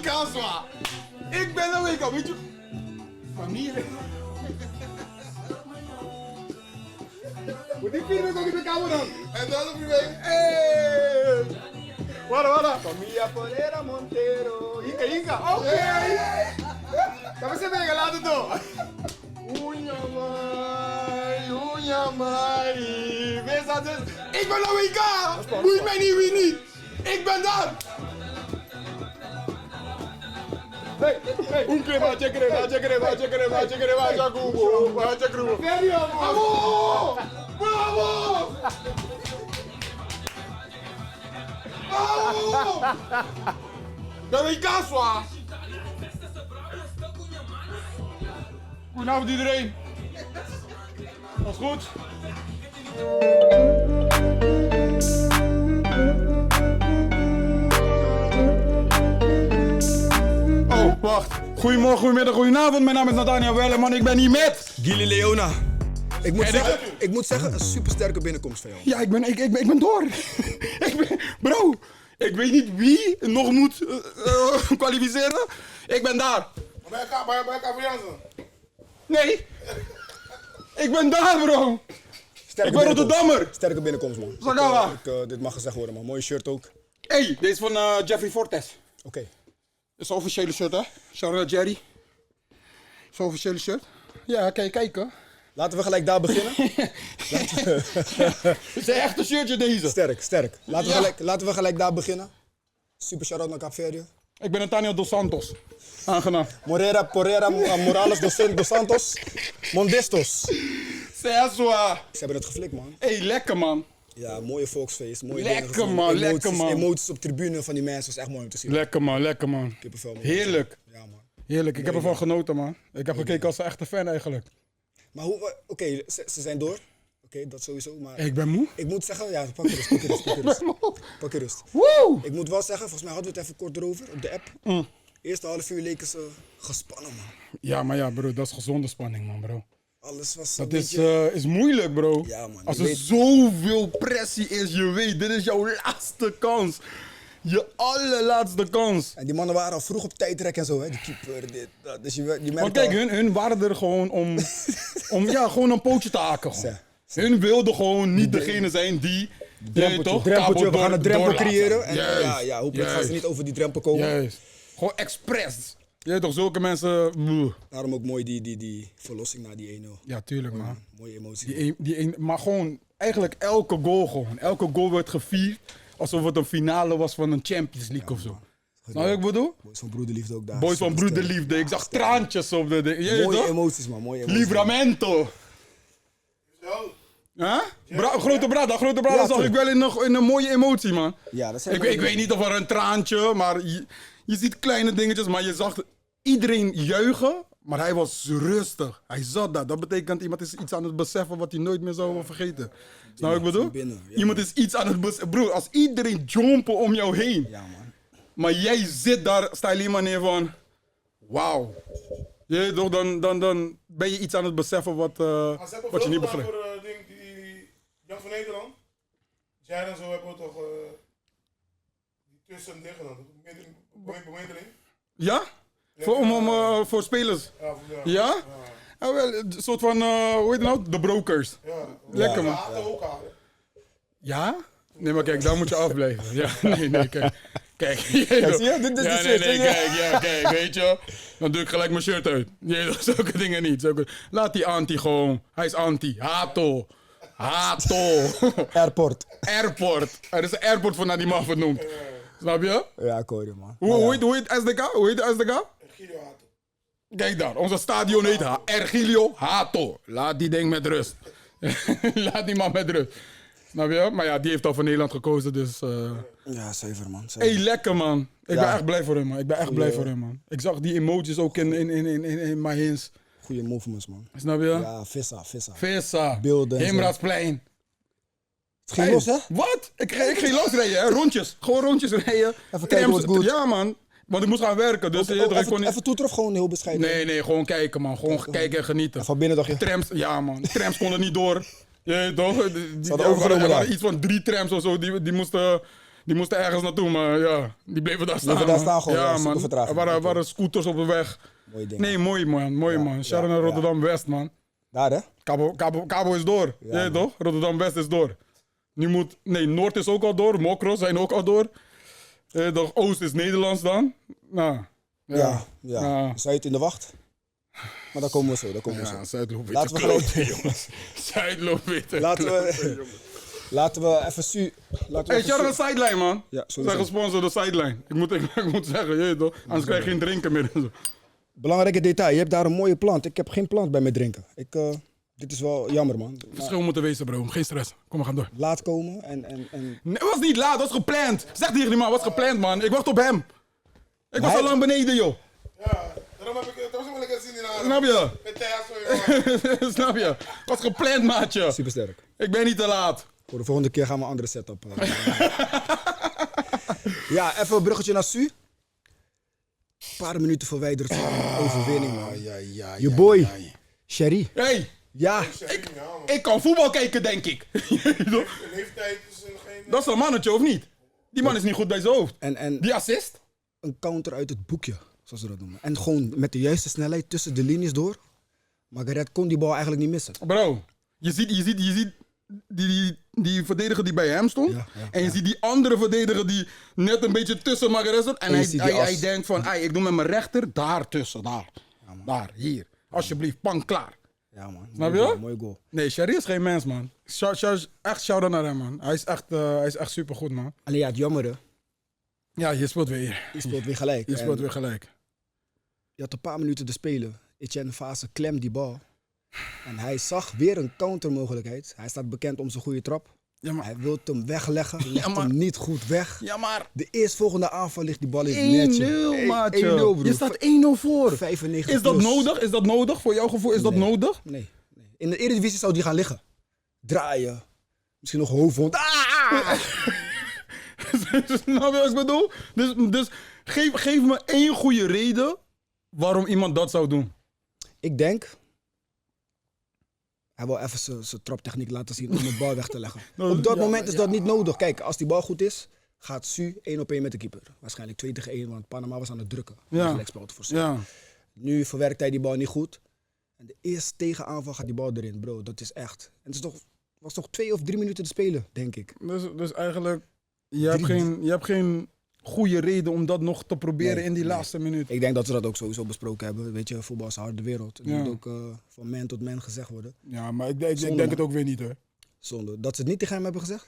Kanswa. Ik ben een week al, weet je. Familie. Moet die filmen ook in de kamer dan? En dan op je week. Hey! Wara. Familia Polera Montero. Inca. Oké. Kami sa mga lahat ito. Unyamai. Ik ben een WK. Boeit mij niet wie niet. Ik ben daar. Hey. Un crema, che crema. Bravo! Ben WK zwaar. Goedenavond iedereen. Was goed? Oh, wacht. Goedemorgen, goedemiddag, goedenavond. Mijn naam is Nathaniel Welleman. Ik ben hier met... Gili Leona. Ik moet zeggen, een supersterke binnenkomst van jou. Ja, ik ben door. Bro, ik weet niet wie nog moet kwalificeren. Ik ben daar. Ben je Cavianzo? Nee. Ik ben daar, bro. Ik ben Rotterdammer. Sterke binnenkomst, man. Zagawa. Dit mag gezegd worden, man. Mooie shirt ook. Hey, deze is van Jeffrey Fortes. Oké. Dit is een officiële shirt, hè? Shout-out Jerry. Zo'n officiële shirt. Ja, kijk, hè. Laten we gelijk daar beginnen. Het is een echte shirtje deze. Sterk. Laten we gelijk daar beginnen. Super shout-out naar Capverdio. Ik ben Nathaniel Dos Santos. Aangenaam. Porrera, Morales, Dos Santos. Mondestos. Seswa. Ze hebben het geflikt, man. Hey, lekker man. Ja, mooie volksfeest. Mooie Lekker, dingen, man, emoties, lekker, man. Emoties op tribune van die mensen was echt mooi om te zien. Lekker man. Kippenvel, man. Heerlijk. Ja, man. Heerlijk, ik heb ervan genoten man. Ik heb gekeken als een echte fan eigenlijk. Maar oké, ze zijn door. Oké, dat sowieso, maar... Ik ben moe. Ik moet zeggen, ja, pak je rust. Woe! Ik moet wel zeggen, volgens mij hadden we het even kort erover op de app. Eerste half uur leken ze gespannen, man. Ja, maar ja bro, dat is gezonde spanning man bro. Alles was Dat een beetje... is moeilijk bro. Ja, man, Als je er weet- zoveel pressie is, je weet, dit is jouw laatste kans. Je allerlaatste kans. En die mannen waren al vroeg op tijdrek en zo, hè. Die keeper, dit, dat. Dus je merkt Maar kijk, al... hun waren er gewoon om gewoon een pootje te haken. Gewoon. Hun wilden gewoon niet degene zijn die... Drempeltje, we gaan een drempel creëren. En Juist. hopelijk gaan ze niet over die drempel komen. Juist. Gewoon expres. Je weet toch, zulke mensen... Daarom ook mooi die verlossing na die 1-0. Ja, tuurlijk man. Mooie emotie. Maar gewoon, eigenlijk elke goal gewoon. Elke goal werd gevierd alsof het een finale was van een Champions League of zo. Snap je wat ik bedoel? Boys van broederliefde ook daar. Boys van Supersterk. broederliefde. Ik zag traantjes op de... Je weet Mooie toch? emoties, man. Mooie emoties. Livramento. Zo. Huh? Grote Brada Ja, zag toch? ik wel in een mooie emotie, man. Ja, dat zijn Ik weet niet of er een traantje, maar je ziet kleine dingetjes, maar je zag iedereen juichen, maar hij was rustig. Hij zat daar. Dat betekent iemand is iets aan het beseffen wat hij nooit meer zou vergeten. Snap je wat ik bedoel? binnen, ja, Iemand is iets aan het beseffen. Bro, als iedereen jumpen om jou heen, Ja, man. maar jij zit daar, sta je alleen maar neer van, wauw. Je weet toch, dan ben je iets aan het beseffen wat je niet begrijpt. Voor die Jan van Nederland. Jij en zo hebben we toch die tussen dingen gedaan. Bemiddeling. Ja? Voor spelers? Ja, Ja? Ja, wel, een soort van, hoe heet het nou? De brokers. Ja. Lekker man. Haat ook aan. Ja? Nee, maar kijk, daar moet je afblijven. Ja, nee, kijk. Kijk, zie je? Dit is de shirt, zie je? kijk, weet je. Dan doe ik gelijk mijn shirt uit. Nee, zulke dingen niet. Laat die anti gewoon. Hij is anti. Hato. Airport. Airport. Er is een airport voor naar die man vernoemd. Snap je? Ja, ik hoor je, man. Hoe heet SDK? Hoe heet de SDK? Guido Hato. Kijk daar, onze stadion heet Ergilio Hato. Laat die ding met rust. Laat die man met rust. Snap je? Maar ja, die heeft al voor Nederland gekozen, dus... Ja, zuiver, man. Hey, lekker man. Ik Ja. ben echt blij voor hem, man. Ik ben echt blij voor hem, man. Ik zag die emoties ook in mijn hins. Goeie movements, man. Snap je? Ja, vissa. Vissa. Beelden en zo. Heemraadsplein. Het ging los, hè? Wat? Ik ging losrijden, hè? Rondjes. Gewoon rondjes rijden. Even kijken hoe het goed. Ja, man. Want ik moest gaan werken, dus... ik kon niet... Even toeter of gewoon heel bescheiden? Nee, gewoon kijken, man. Gewoon kijken en genieten. Van binnen dacht je? Trams, ja man. Trams konden niet door. Je weet toch? hadden overgenomen Er waren daar. iets van 3 trams of zo. Die moesten Die moesten ergens naartoe, maar ja, die bleven daar staan. Bleven daar man. staan gewoon, ja, Ja, super man. vertraging. Er waren scooters op de weg. Mooi ding. Nee, mooi man, mooi man. Shout-out naar ja. Rotterdam-West, man. Daar, hè? Cabo is door. Ja, toch? Rotterdam-West is door. Nu moet... Nee, Noord is ook al door. Mokro zijn ook al door. Toch, Oost is Nederlands dan. Nou, Ja. Ja. Zuid in de wacht. Maar daar komen we zo, Ja, Zuidloop weet Laten we kloten, jongens. Zuidloop weet Laten we even Hey, shout-out naar Sideline, man. Ja, We sowieso. zijn gesponsord door Sideline. Ik moet zeggen, je weet toch? Anders krijg je geen drinken meer. en zo. Belangrijke detail, je hebt daar een mooie plant. Ik heb geen plant bij me drinken. Dit is wel jammer, man. Maar Verschil moeten wezen, bro. Geen stress. Kom, we gaan door. laat komen en Nee, het was niet laat, het was gepland. Zeg tegen die man, het was gepland, man. Ik wacht op hem. Ik was Hij- al lang beneden, joh. Ja, daarom heb ik... Dat was wel lekker zin in aan. Snap je? Met Thijs van je Snap je? Het was gepland, maatje. supersterk. Ik ben niet te laat. Voor de volgende keer gaan we een andere setup. Ja, even een bruggetje naar Su. Een paar minuten verwijderd van een overwinning, man. Je boy, Sherry. Hey, Ja, ik kan voetbal kijken, denk ik. De leeftijd is geen... Dat is een mannetje, of niet? Die man is niet goed bij zijn hoofd. en Die assist? een counter uit het boekje, zoals ze dat noemen. En gewoon met de juiste snelheid tussen de linies door. Margaret kon die bal eigenlijk niet missen. Bro, je ziet die verdediger die bij hem stond. Ja, en je ziet die andere verdediger die net een beetje tussen Margaret stond. En En je hij, ziet hij, die as. hij denkt van, ik doe met mijn rechter daar tussen, daar. Daar, hier. Alsjeblieft, pan klaar. Ja, man. Snap Mooi je? goal, mooi goal. Nee, Sherry is geen mens, man. Echt shout-out naar hem, man. Hij is echt supergoed, man. Alleen ja, het jammere, Ja, je speelt weer. je speelt weer gelijk. Je speelt En weer gelijk. je had een paar minuten te spelen. Etienne Fase klemt die bal. En hij zag weer een countermogelijkheid. Hij staat bekend om zijn goede trap. Ja, maar... Hij wil hem wegleggen, legt maar- hem niet goed weg. Ja, maar... De eerstvolgende aanval ligt die bal in het netje. 1-0, maatje. 1-0, broer. Je staat 1-0 voor. 95 Is dat plus. nodig? Is dat nodig? Voor jouw gevoel is dat Nee. nodig? Nee. In de Eredivisie zou die gaan liggen. Draaien. Misschien nog hoofdwond. Snap je wat ik bedoel? Dus geef me één goede reden waarom iemand dat zou doen. Ik denk... Hij wil even zijn traptechniek laten zien om de bal weg te leggen. Op dat moment is dat niet nodig. Kijk, als die bal goed is, gaat Su 1-op-1 met de keeper. Waarschijnlijk 2 tegen 1, want Panama was aan het drukken. Ja. Gelijkspel te forceren. Ja. Nu verwerkt hij die bal niet goed. En de eerste tegenaanval gaat die bal erin, bro. Dat is echt. En het was toch 2 of 3 minuten te spelen, denk ik. Dus eigenlijk, je hebt geen goede reden om dat nog te proberen Nee, in die nee. laatste minuut. Ik denk dat we dat ook sowieso besproken hebben. Weet je, voetbal is een harde wereld. Het Ja. moet ook van man tot man gezegd worden. Ja, maar ik denk Zonde, het ook weer niet, hoor. Zonde. Dat ze het niet tegen hem hebben gezegd,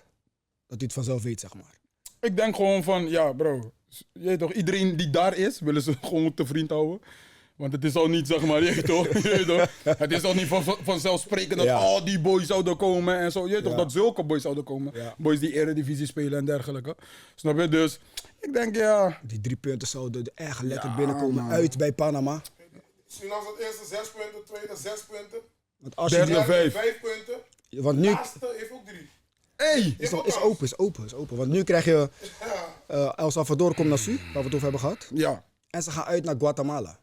dat hij het vanzelf weet, zeg maar. Ik denk gewoon van, ja bro, je weet toch, iedereen die daar is, willen ze gewoon te vriend houden. Want het is al niet, zeg maar, je weet toch, je weet toch, het is al niet vanzelfsprekend dat Ja. al die boys zouden komen en zo. Je weet toch, Ja. dat zulke boys zouden komen. Ja. Boys die Eredivisie spelen en dergelijke. Snap je? Dus ik denk, ja, Die 3 punten zouden er echt lekker Ja, binnenkomen man. uit bij Panama. Suriname had eerste 6 punten, tweede 6 punten. Want als je Derde- die, 5. 5 punten. want nu Laatste heeft ook 3. hey, is open. Want nu krijg je El Salvador komt naar Su, waar we het over hebben gehad. ja, En ze gaan uit naar Guatemala.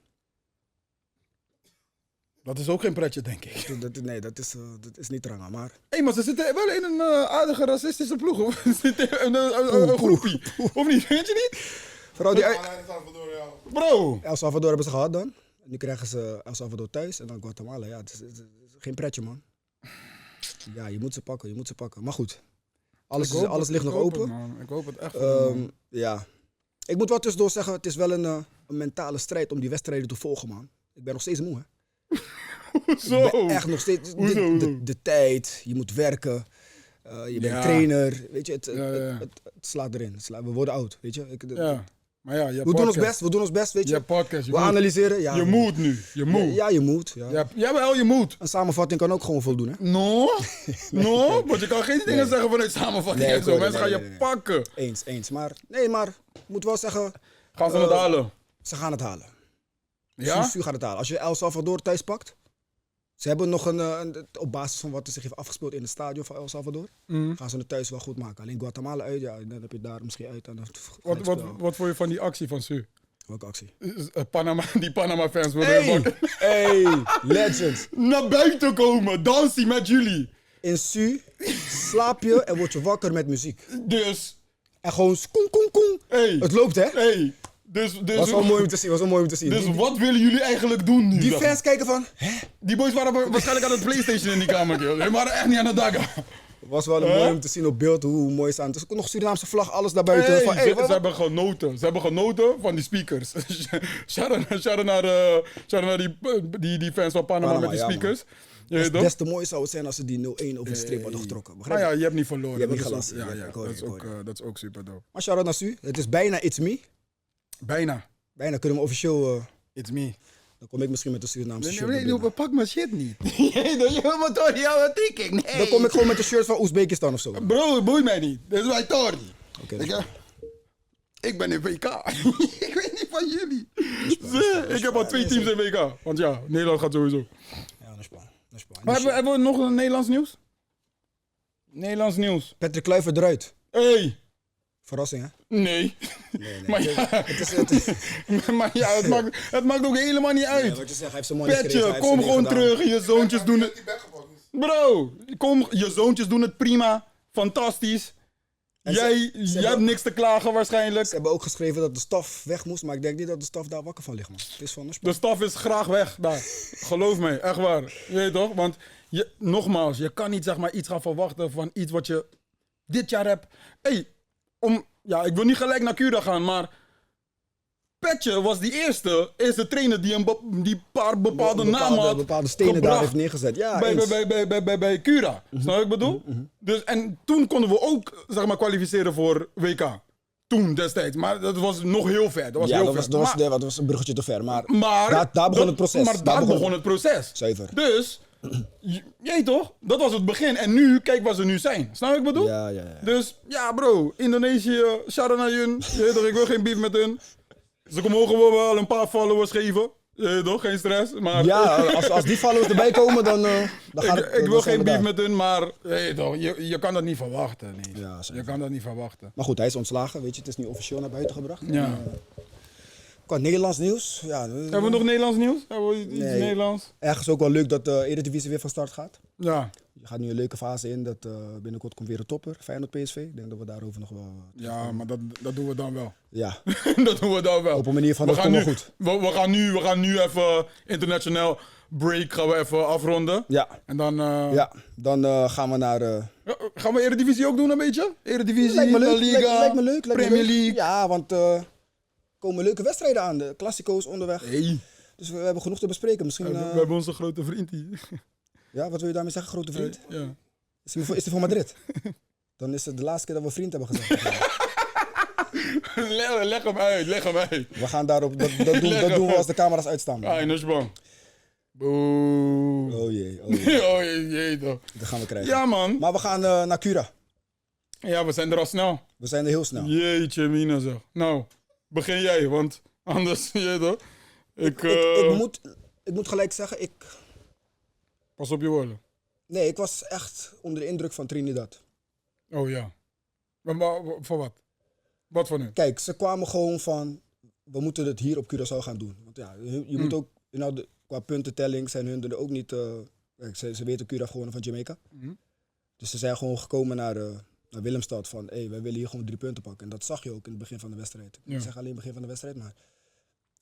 dat is ook geen pretje, denk ik. Dat is niet ranga, maar... Hé, maar ze zitten wel in een aardige racistische ploeg, hoor. Ze zitten in een groepie. Of niet? Weet je niet? Vooral die Alleen Salvador, ja. Bro, El Salvador hebben ze gehad dan. Nu krijgen ze El Salvador thuis en dan Guatemala. Ja, het is geen pretje, man. Ja, je moet ze pakken. Maar goed, alles ligt nog open. Ik hoop het echt. man. Ja. Ik moet wel tussendoor zeggen, het is wel een mentale strijd om die wedstrijden te volgen, man. Ik ben nog steeds moe, hè. Zo. Ik ben echt nog steeds... Hoezo? De tijd, je moet werken, je bent Ja. trainer. Weet je, Ja. het slaat erin. We worden oud, weet je. Ja. Maar ja, je hebt We doen podcast. ons best, weet Je je. hebt podcast. Je We moet. analyseren. Ja, Je moet nu. Je moet. Ja, je moet. Ja. Jawel, je moet. Een samenvatting kan ook gewoon voldoen, hè. No? No? Want je kan geen dingen zeggen vanuit samenvatting Nee, en zo. nee, Mensen gaan nee, je nee. pakken. Eens. Maar ik moet wel zeggen, Gaan ze het halen? ze gaan het halen. Ja? Su gaat het halen. Als je El Salvador thuis pakt, ze hebben nog op basis van wat er zich heeft afgespeeld in het stadion van El Salvador, gaan ze het thuis wel goed maken. Alleen Guatemala uit, ja, dan heb je daar misschien uit aan het gelijkspel. Wat vond je van die actie van Su? Welke actie? Die Panama-fans wilden Hey, legends. naar buiten komen, dansen met jullie. In Su slaap je en word je wakker met muziek. Dus En gewoon koen, koen, koen. Hey. Het loopt, hè? Hey. Was wel mooi om te zien, was wel mooi om te zien. Dus wat willen jullie eigenlijk doen nu? Die zeg fans kijken van, hè? Die boys waren waarschijnlijk aan het PlayStation in die kamer, kill. Die waren echt niet aan het daggen. Was wel mooi om te zien op beeld hoe mooi ze aan. Dus nog Surinaamse vlag, alles daarbuiten. Hey, van, hey, ze hebben genoten. Ze hebben genoten van die speakers. Shout-out naar die fans van Panama met die ja, speakers. Je weet toch? Des te mooi zou het zijn als ze die 0-1 over de streep hadden getrokken. Maar Begrijp je? ja, je hebt niet verloren. Je hebt niet Dat is gelassen. ook- Ja, Ja, ik hoor je, dat is ook super dope. Maar shout-out naar Su. Het is bijna It's Me. Bijna. Bijna kunnen we officieel... It's me. dan kom ik misschien met de Surinaamse shirt. erbij. Nee, pak mijn shit niet. Je wil me toch niet jouw thinking. Nee. Dan kom ik gewoon met de shirt van Oezbekistan of zo. Bro, het boeit mij niet. Dit is mijn Tory. Oké, Ik ben in WK. Ik weet niet van jullie. Ik heb al 2 teams in WK. Want ja, Nederland gaat sowieso. Ja, dat is plan. Dat is plan. Maar hebben we nog een Nederlands nieuws? Nederlands nieuws. Patrick Kluivert eruit. Hey. Verrassing, hè? Nee. Nee. Maar ja, Het is, maar ja het maakt ook helemaal niet uit. wat je zegt, hij heeft zijn money gekregen. hij Petje, heeft kom zijn gewoon ding gedaan. terug. Je zoontjes doen het. Die weggepakt is. Bro, kom, je zoontjes doen het prima. Fantastisch. En Jij ze hebt hebben- niks te klagen waarschijnlijk. Ze hebben ook geschreven dat de staf weg moest, maar ik denk niet dat de staf daar wakker van ligt, man. Het is van een De staf is graag weg daar. Geloof me, echt waar. Je weet toch? Want nogmaals, je kan niet zeg maar iets gaan verwachten van iets wat je dit jaar hebt. Hey, ik wil niet gelijk naar Cura gaan, maar Petje was die eerste trainer die die paar bepaalde namen had. bepaalde stenen daar gebracht heeft neergezet. Ja, bij, eens. bij Cura. Snap je wat ik bedoel? Dus, en toen konden we ook zeg maar, kwalificeren voor WK. Toen destijds. Maar dat was nog heel ver. Dat was Ja, heel dat ver. dat was een bruggetje te ver. Maar, Maar daar begon het proces. Maar daar begon het proces. Zuiver. Dus, jij toch? Dat was het begin. En nu, kijk waar ze nu zijn. Snap je wat ik bedoel? Ja. Dus, ja bro, Indonesië, shout-out naar hun. Je weet toch, ik wil geen beef met hun. Ze mogen wel een paar followers geven. Je weet toch, geen stress. Maar Ja, als die followers erbij komen, dan gaat het... ik wil geen beef met... met hun, maar je weet toch, je kan dat niet verwachten. Nee. Ja, zeker. Je kan dat niet verwachten. Maar goed, hij is ontslagen, weet je. Het is nu officieel naar buiten gebracht. Ja. Qua Nederlands nieuws, ja... Hebben we nog Nederlands nieuws? Hebben we iets Nee. Nederlands? Ergens ook wel leuk dat de Eredivisie weer van start gaat. Ja. Je gaat nu een leuke fase in, dat binnenkort komt weer een topper, Feyenoord PSV. Ik denk dat we daarover nog wel... Ja, maar dat doen we dan wel. Ja, Dat doen we dan wel. op een manier van We dat gaan, komt nu, wel goed. we gaan nu even internationaal break gaan we even afronden. Ja, En dan dan gaan we naar... gaan we Eredivisie ook doen een beetje? Eredivisie, lijkt me La leuk, Liga, lijkt me leuk. Premier League. Ja, want er komen leuke wedstrijden aan. De Classico's onderweg. Hey, Dus we hebben genoeg te bespreken. Misschien, we hebben onze grote vriend hier. ja, wat wil je daarmee zeggen, grote vriend? Ja. Is hij voor Madrid? Dan is het de laatste keer dat we vriend hebben gezegd. Leg hem uit, leg hem uit. We gaan daarop, dat doen we als de camera's uitstaan. Ah, in bang. Boe. Oh jee. Oh jee toch. Dat gaan we krijgen. Ja man. Maar we gaan naar Cura. Ja, we zijn er al snel. We zijn er heel snel. Jeetje mina zeg. Nou, begin jij, want anders, je toch. Ik moet gelijk zeggen, Pas op je woorden. nee, ik was echt onder de indruk van Trinidad. Oh ja. Maar voor wat? Wat voor nu? Kijk, ze kwamen gewoon van, we moeten het hier op Curaçao gaan doen. Want ja, je moet ook, qua puntentelling zijn hun er ook niet, kijk, ze weten Cura gewoon van Jamaica. Mhm. Dus ze zijn gewoon gekomen naar Willemstad van, wij willen hier gewoon 3 punten pakken. En dat zag je ook in het begin van de wedstrijd. Ik Ja. zeg alleen begin van de wedstrijd, maar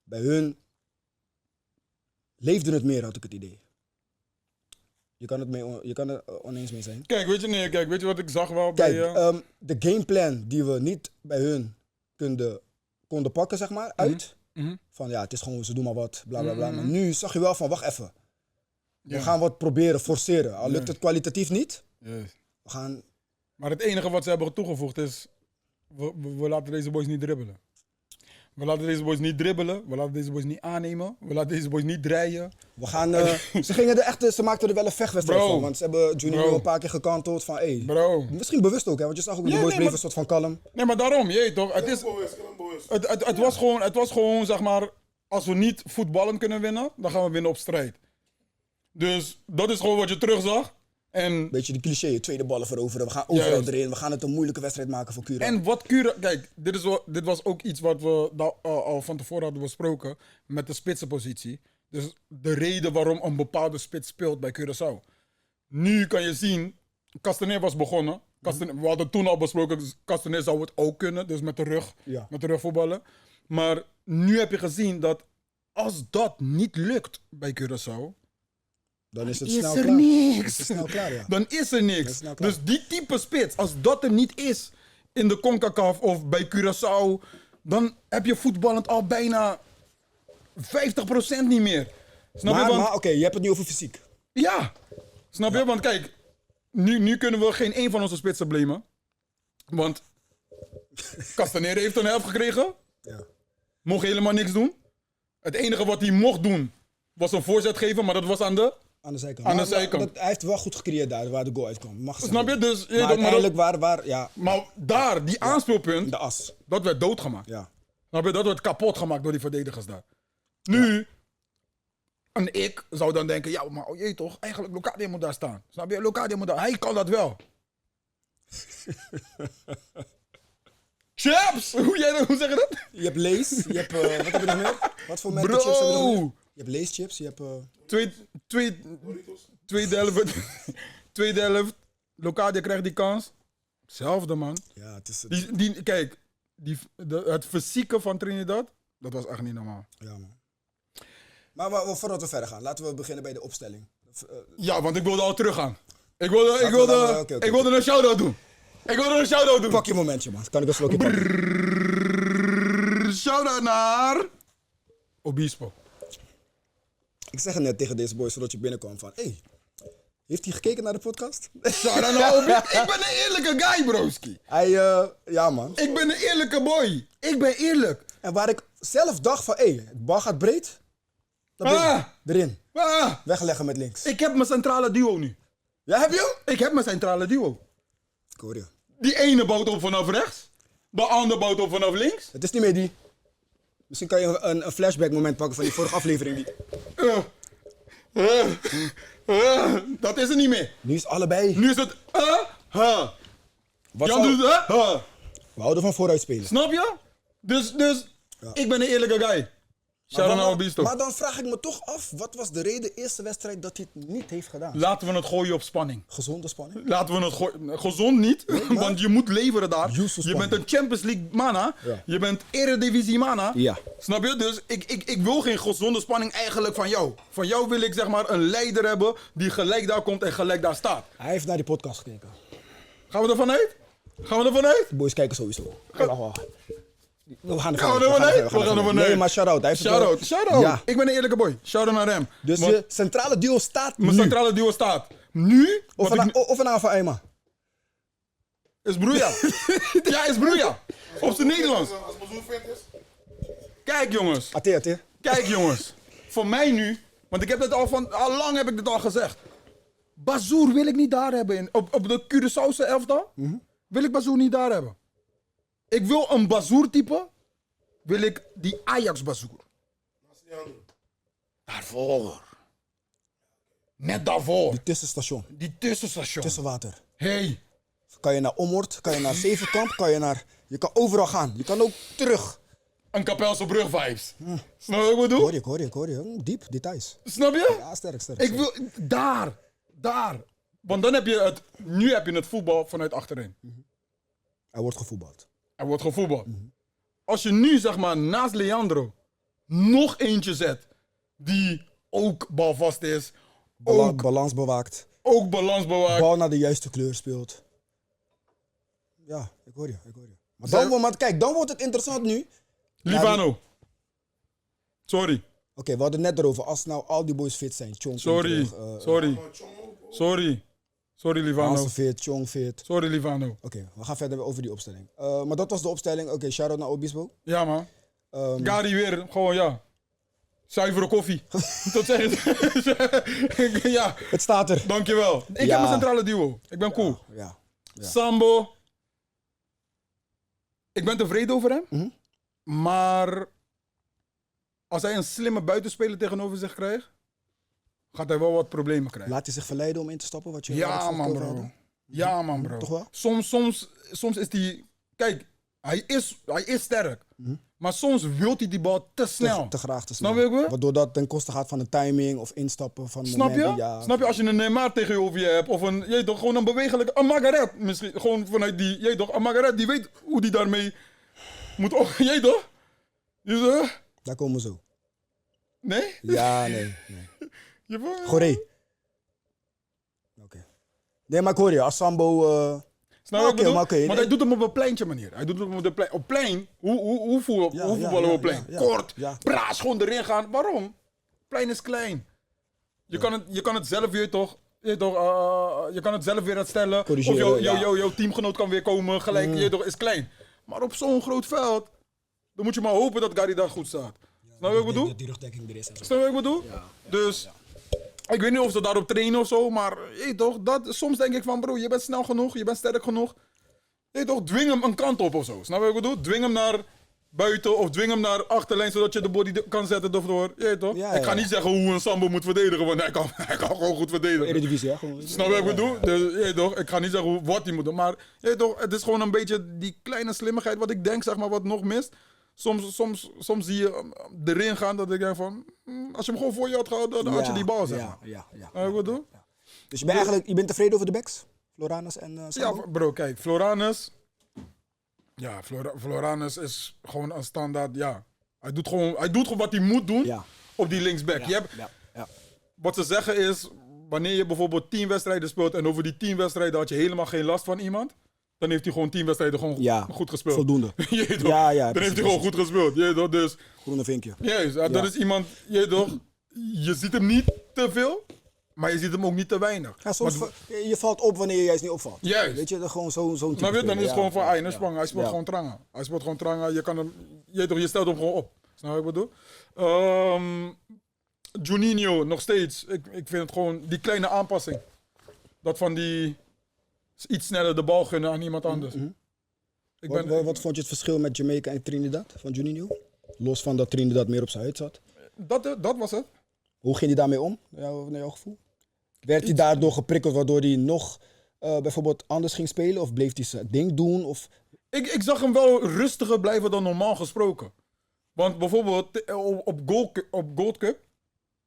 bij hun leefde het meer, had ik het idee. Je kan er oneens mee zijn. Kijk, weet je wat ik zag wel Kijk, bij... de gameplan die we niet bij hun konden pakken, zeg maar, uit. Mhm. Van ja, het is gewoon, ze doen maar wat, bla bla bla. Mhm. Maar nu zag je wel van, wacht even. We Ja. gaan wat proberen, forceren. Al lukt Ja. het kwalitatief niet, Yes. we gaan... Maar het enige wat ze hebben toegevoegd is... We laten deze boys niet dribbelen. We laten deze boys niet dribbelen. We laten deze boys niet aannemen. We laten deze boys niet draaien. We gaan, ze maakten er wel een vechtwedstrijd Bro. van. Want ze hebben Junior Bro. een paar keer gekanteld van, Bro. misschien bewust ook, hè. Want je zag ook, die Ja, boys nee, bleven maar- een soort van kalm. Nee, maar daarom, je weet toch. Het is... Het was gewoon, zeg maar, als we niet voetballen kunnen winnen, dan gaan we winnen op strijd. Dus dat is gewoon wat je terugzag. En, Beetje die cliché, tweede ballen veroveren. We gaan overal Juist. erin. We gaan het een moeilijke wedstrijd maken voor Cura. en wat Cura... Kijk, dit was ook iets wat we al van tevoren hadden besproken met de spitsenpositie. Dus de reden waarom een bepaalde spits speelt bij Curaçao. Nu kan je zien, Castaner was begonnen. We hadden toen al besproken, Castanet zou het ook kunnen, dus met de rug voetballen. Maar nu heb je gezien dat als dat niet lukt bij Curaçao, Dan is het is snel er klaar. niks. Dan is het snel klaar, ja. Dan is er Dat niks. is snel klaar. Dus die type spits, als dat er niet is in de CONCACAF of bij Curaçao, dan heb je voetballend al bijna 50% niet meer. Snap je? Maar oké, je hebt het nu over fysiek. Ja, snap je? Want kijk, nu kunnen we geen één van onze spitsen blamen. Want Castaneda heeft een helft gekregen. Ja. Mocht helemaal niks doen. Het enige wat hij mocht doen, was een voorzet geven, maar dat was aan de... Aan de zijkant. Aan de Maar zijkant. hij heeft wel goed gecreëerd daar, waar de goal uitkwam. Mag gezegd Snap je? worden. Dus, Maar uiteindelijk ja, maar daar, die aanspeelpunt, de as. dat werd doodgemaakt. Ja. Snap je? Dat werd kapot gemaakt door die verdedigers daar. Nu, en ik zou dan denken, ja, maar oh jee toch, eigenlijk Locadia moet daar staan. Snap je? Locadia moet daar, hij kan dat wel. Chaps! Hoe zeg je dat? Je hebt Lees, je hebt, wat heb je nog meer? Wat voor merken chips heb je nog meer? Bro! Je hebt Lees chips, je hebt... Tweede helft, Locadia krijgt die kans. Hetzelfde, man. Ja, het is... Kijk, het fysieke van Trinidad, dat was echt niet normaal. Ja, man. Maar voordat we verder gaan, laten we beginnen bij de opstelling. Ja, want ik wilde al teruggaan. Ik Oké. wilde een shout-out doen. Pak je momentje, man. Kan ik een slokje pakken? Shout-out naar Obispo. Ik zeg het net tegen deze boys voordat je binnenkwam van... Hey, heeft hij gekeken naar de podcast? Shout-out naar Obispo. Ik ben een eerlijke guy, broski. Ja, man. Ik ben een eerlijke boy. Ik ben eerlijk. En waar ik zelf dacht van... Hey, het bal gaat breed. Dan erin. Wegleggen met links. Ik heb mijn centrale duo nu. Ja, heb je? Ik heb mijn centrale duo. Ik hoor je. Die ene bouwt op vanaf rechts. De andere bouwt op vanaf links. Het is niet meer die. Misschien kan je een flashback moment pakken van die vorige aflevering. Dat is het niet meer. Nu is het allebei. Nu is het Wat Jan zou- doet We houden van vooruit spelen. Snap je? Dus ik ben een eerlijke guy. Shout-out naar Obispo. Maar dan vraag ik me toch af, wat was de reden eerste wedstrijd dat hij het niet heeft gedaan? Laten we het gooien op spanning. Gezonde spanning? Laten we het gooien. Gezond niet, want je moet leveren daar. Use Je spanning. bent een Champions League mana. Ja. Je bent Eredivisie mana. Ja. Snap je? Dus ik wil geen gezonde spanning eigenlijk van jou. Van jou wil ik zeg maar een leider hebben die gelijk daar komt en gelijk daar staat. Hij heeft naar die podcast gekeken. Gaan we ervan uit? Gaan we ervan uit? De boys kijken sowieso. Wacht. We gaan Gaan we ervan uit? We gaan ervan uit. Nee, maar shout-out. Hij heeft het Shout-out. wel- Shout-out. Ja. Ik ben een eerlijke boy. Shout-out naar hem. Dus Want je centrale duo staat mijn nu. centrale duo staat nu. Of een aanval Eima. Is broeia. Ja, is broeia. Op zijn Nederlands. Als Mazoer fit is. Kijk jongens. Até. Kijk jongens. Voor mij nu. Want ik heb het al lang heb ik dit al gezegd. Bazoer wil ik niet daar hebben. Op de Curaçaose elftal. Wil ik Bazoer niet daar hebben. Ik wil een Bazoer type. Wil ik die Ajax Bazoer. Dat is die andere. Daarvoor. Net daarvoor. Die tussenstation. Die tussenstation. Tussenwater. Hey. Kan je naar Ommoord, kan je naar Zevenkamp, je kan overal gaan. Je kan ook terug. Een Kapelse brug vibes. Snap je wat ik bedoel? Ik hoor je. Diep, details. Snap je? Ja, sterk. Ik wil daar. Want dan heb je het. Nu heb je het voetbal vanuit achterin. Hij wordt gevoetbald. Er wordt gevoetbald. Als je nu zeg maar naast Leandro nog eentje zet die ook balvast is, Balans bewaakt. ook balans bewaakt. Bal naar de juiste kleur speelt. Ja, ik hoor je. Maar kijk, dan wordt het interessant nu. Livano. Sorry. Oké, we hadden het net erover. Als nou al die boys fit zijn. Chong Sorry. Sorry. Maar Chong ook, bro. Sorry Livano. Hansen fit, Chong fit. Sorry Livano. Oké, we gaan verder over die opstelling. Maar dat was de opstelling. Oké, shout-out naar Obispo. Ja man. Gary weer. Gewoon ja. Zuivere koffie. Dat zeg ik. Ja. Het staat er. Dankjewel. Ik Ja. heb een centrale duo. Ik ben cool. Ja. Sambo. Ik ben tevreden over hem. Mhm. Maar als hij een slimme buitenspeler tegenover zich krijgt, gaat hij wel wat problemen krijgen. Laat hij zich verleiden om in te stappen? Wat je Ja man bro. hadden? Ja man bro. Toch wel? Soms is hij... Kijk, hij is sterk. Maar soms wilt hij die bal te snel. Te graag te snel. Snap je ook wel? Waardoor dat ten koste gaat van de timing of instappen van Snap je? momenten. Ja. Snap je? Als je een Neymar tegenover je hebt of gewoon een bewegelijke, een Magaret misschien, gewoon vanuit die, een Magaret die weet hoe die daarmee moet, toch? Dus, Daar komen we zo. nee? Ja, nee. Je, Goré. Oké. Nee, maar ik hoor je. Als Sambo... Snap je wat ik bedoel? maar oké. Want hij doet hem op een pleintje manier. Hij doet hem op de plein. Op plein, hoe voetballen we op plein? ja. Kort, Ja. praat, gewoon erin gaan. Waarom? Plein is klein. Je kan het zelf weer toch... je kan het zelf weer herstellen. Corrigeren, Of jouw teamgenoot kan weer komen. Gelijk, is klein. Maar op zo'n groot veld... Dan moet je maar hopen dat Gary daar goed staat. Snap je wat ik bedoel? Dat die rugdekking er is. Snap je wat ik bedoel? Dus... Ik weet niet of ze daarop trainen of zo, maar soms denk ik van bro, je bent snel genoeg, je bent sterk genoeg. Dwing hem een kant op of zo. Snap je wat ik bedoel? Dwing hem naar buiten of dwing hem naar achterlijn, zodat je de body kan zetten erdoor. Toch? Ja, ik ga ja. niet zeggen hoe een Sambo moet verdedigen, want hij kan gewoon goed verdedigen. Eredivisie, hè? Gewoon. Snap je wat ik bedoel? Dus, toch? Ik ga niet zeggen wat hij moet doen, maar toch? Het is gewoon een beetje die kleine slimmigheid wat ik denk, zeg maar, wat nog mist. Soms zie je erin gaan dat ik denk van... als je hem gewoon voor je had gehouden, dan had je die bal, zeg maar. Ja. Wat ik bedoel? Dus je bent tevreden over de backs? Floranus en Sambo? Ja, bro, kijk, Floranus... Ja, Floranus is gewoon een standaard, ja. Hij doet gewoon wat hij moet doen Ja. op die linksback. Je hebt, wat ze zeggen is, wanneer je bijvoorbeeld 10 wedstrijden speelt... en over die 10 wedstrijden had je helemaal geen last van iemand... dan heeft hij gewoon 10 wedstrijden gewoon goed gespeeld. Voldoende. Je weet toch? Ja, Dan heeft hij gewoon goed gespeeld. Je weet toch? Dus, Groene vinkje. juist, dat is iemand, je weet toch? Je ziet hem niet te veel, maar je ziet hem ook niet te weinig. Ja, soms Maar- je valt op wanneer je juist niet opvalt. Juist. Weet je, gewoon zo'n type Snap je? Dan is speler. het gewoon van, hij ja. Hij speelt Ja. gewoon trangen. Hij speelt gewoon trangen. Je kan hem, je stelt hem gewoon op. Snap je wat ik bedoel? Juninho, nog steeds. Ik vind het gewoon, die kleine aanpassing. Dat van die iets sneller de bal gunnen aan iemand anders. Ik ben, Wat vond je het verschil met Jamaica en Trinidad van Juninho? Los van dat Trinidad meer op zijn huid zat. dat was het. Hoe ging hij daarmee om, naar jouw gevoel? Werd hij daardoor geprikkeld waardoor hij nog bijvoorbeeld anders ging spelen? Of bleef hij zijn ding doen? Of... Ik zag hem wel rustiger blijven dan normaal gesproken. Want bijvoorbeeld op Gold Cup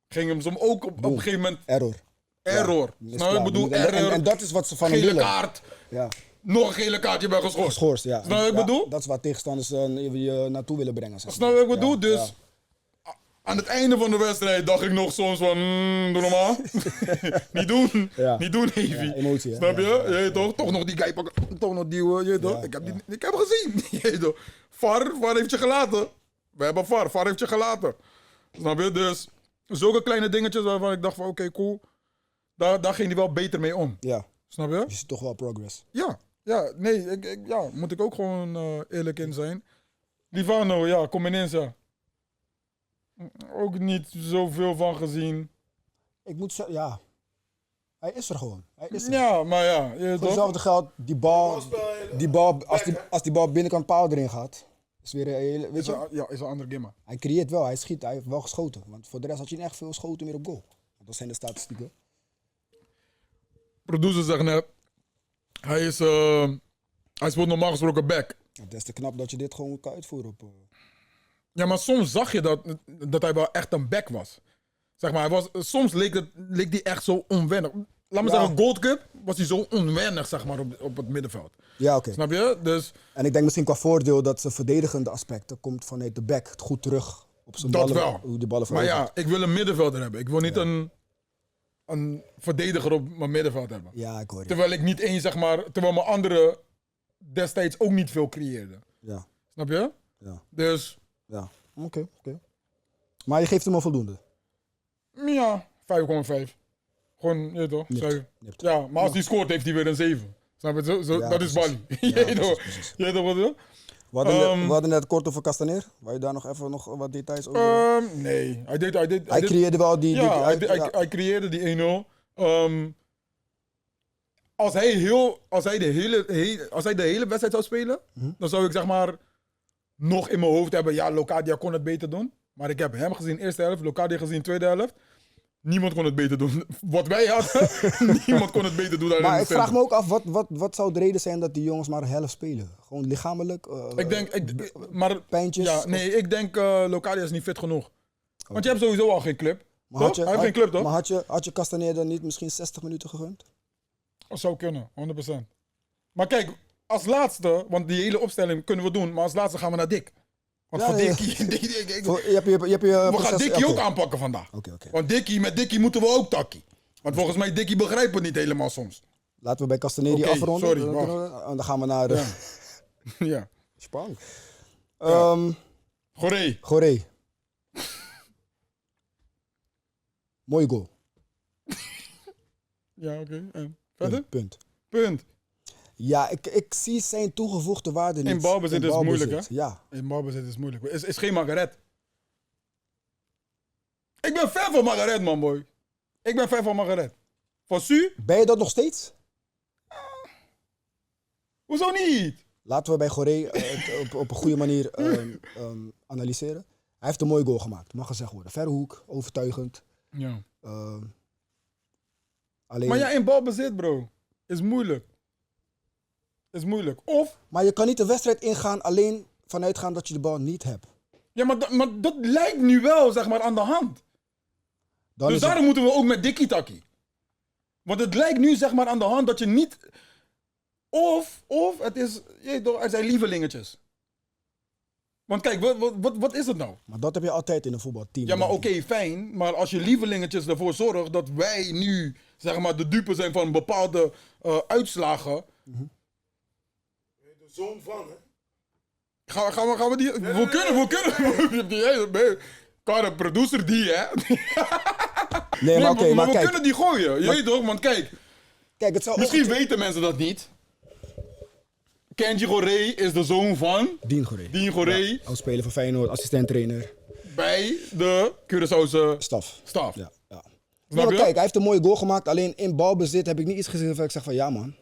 ging hem soms ook op een gegeven moment Error. error. Ja, Nou, ik bedoel en, error. en dat is wat ze van hem Gele willen. kaart. Ja. Nog een gele kaart, je bent geschorst. Geschorst, ja. Snap je wat ik Ja, bedoel? dat is waar tegenstanders je naartoe willen brengen. Zeg Snap je wat ik bedoel? Ja, Dus aan het einde van de wedstrijd dacht ik nog soms van, doe normaal. Niet doen. Ja. Niet doen, Heavy. Ja, emotie, hè? Snap je? Ja, Je weet toch? Toch nog die guy pakken. Toch nog die, je weet toch? Ja, Ik heb gezien. Je weet toch? VAR heeft je gelaten. We hebben VAR heeft je gelaten. Snap je? Dus zulke kleine dingetjes waarvan ik dacht van, oké, cool. Daar ging hij wel beter mee om. Ja, Snap je? je ziet toch wel progress. Ja, nee, moet ik ook gewoon eerlijk in zijn. Livano, ja, Comenenza. Ook niet zoveel van gezien. Ik moet zeggen, ja. Hij is er gewoon. Hij is er. Ja, maar ja, je weet Voor toch? hetzelfde geld, die bal, als die bal binnenkant paal erin gaat, is weer een hele, weet je, Ja, is een andere gimma. hij creëert wel, hij schiet, hij heeft wel geschoten. Want voor de rest had je niet echt veel schoten meer op goal. Dat zijn de statistieken. Producer zegt net, hij speelt normaal gesproken back. Ja, het is te knap dat je dit gewoon kan uitvoeren op... Ja, maar soms zag je dat hij wel echt een back was. Zeg maar, soms leek hij echt zo onwennig. Laat me Ja. zeggen, Gold Cup was hij zo onwennig, zeg maar, op het middenveld. Ja, oké. Snap je? Dus En ik denk misschien qua voordeel dat zijn verdedigende aspecten komt vanuit de back het goed terug op zijn dat ballen. wel. Hoe die ballen Maar verovert. ja, ik wil een middenvelder hebben. Ik wil niet een verdediger op mijn middenveld hebben. Ja, ik hoor je. Terwijl ik niet eens, zeg maar, terwijl mijn anderen destijds ook niet veel creëerden. Ja, Snap je? ja, Dus, ja. Oké. Maar je geeft hem al voldoende. ja, 5,5. Gewoon, je weet toch? Nipt. Zeven. Nipt. Ja, maar als hij scoort, heeft hij weer een 7. Snap je? Ja, Dat is precies. Bali. Ja, Je weet toch? precies. Je weet toch wat ik bedoel? We hadden net kort over Castaneer. Wou je daar nog even wat details over? Nee, hij deed. Hij creëerde wel die... Ja, die- hij creëerde die 1-0. Als hij de hele wedstrijd zou spelen, dan zou ik zeg maar nog in mijn hoofd hebben, ja, Locadia kon het beter doen. Maar ik heb hem gezien eerste helft, Locadia gezien tweede helft. Niemand kon het beter doen. Wat wij hadden, niemand kon het beter doen dan Maar in ik de vraag me centrum. ook af, wat zou de reden zijn dat die jongens maar de helft spelen? Gewoon lichamelijk? Ik denk, maar pijntjes? ja, nee, ik denk Locadia is niet fit genoeg. Want je hebt sowieso al geen club. Maar Toch? Hij heeft geen club, toch? Maar had je Castaneda niet misschien 60 minuten gegund? Dat zou kunnen, 100%. Maar kijk, als laatste, want die hele opstelling kunnen we doen, maar als laatste gaan we naar Dick. Want Ja, voor nee, Dikkie, Je hebt je we gaan Dikkie ook aanpakken vandaag. Oké. Want met Dikkie moeten we ook takkie. Want volgens mij, Dikkie begrijpt het niet helemaal soms. Laten we bij Castaneda Oké, afronden. sorry, Dan wacht. kunnen en dan gaan we naar de Ja. Spang. Goree. Goree. Mooi goal. Ja, oké. En verder? Punt. Punt. Ja, ik zie zijn toegevoegde waarde niet. In balbezit is moeilijk, hè? Ja. In balbezit is moeilijk. Is geen Margaret. Ik ben fan van Margaret, man, boy. Ik ben fan van Margaret. Van Su? Ben je dat nog steeds? Hoezo niet? Laten we bij Goree het op een goede manier analyseren. Hij heeft een mooi goal gemaakt, mag gezegd worden. Verre hoek, overtuigend. Ja. Alleen... Maar ja, in balbezit, bro. Is moeilijk. Is moeilijk. Of... Maar je kan niet de wedstrijd ingaan alleen vanuitgaan dat je de bal niet hebt. Ja, maar dat lijkt nu wel, zeg maar, aan de hand. Dan Dus is het- daarom moeten we ook met Dikkie takkie. Want het lijkt nu, zeg maar, aan de hand dat je niet... Of het is... Er zijn lievelingetjes. Want kijk, wat is het nou? Maar dat heb je altijd in een voetbalteam. Ja, maar denk ik. oké, fijn. Maar als je lievelingetjes ervoor zorgt dat wij nu, zeg maar, de dupe zijn van bepaalde uitslagen... De zoon van, hè? Gaan we die... We kunnen... Kan een producer die, hè? Nee, maar oké, maar we kijk. kunnen die gooien. Je weet toch? Want kijk, Kijk, het zou misschien weten mensen dat niet. Kenji Goree is de zoon van Dien Goree. Dien Goree Ja, oud-speler van Feyenoord, assistent-trainer, bij de Curaçaose staf. staf. Ja, ja. Nee, Snap maar je? kijk, hij heeft een mooie goal gemaakt. Alleen in balbezit heb ik niet iets gezien waarvan ik zeg van ja man.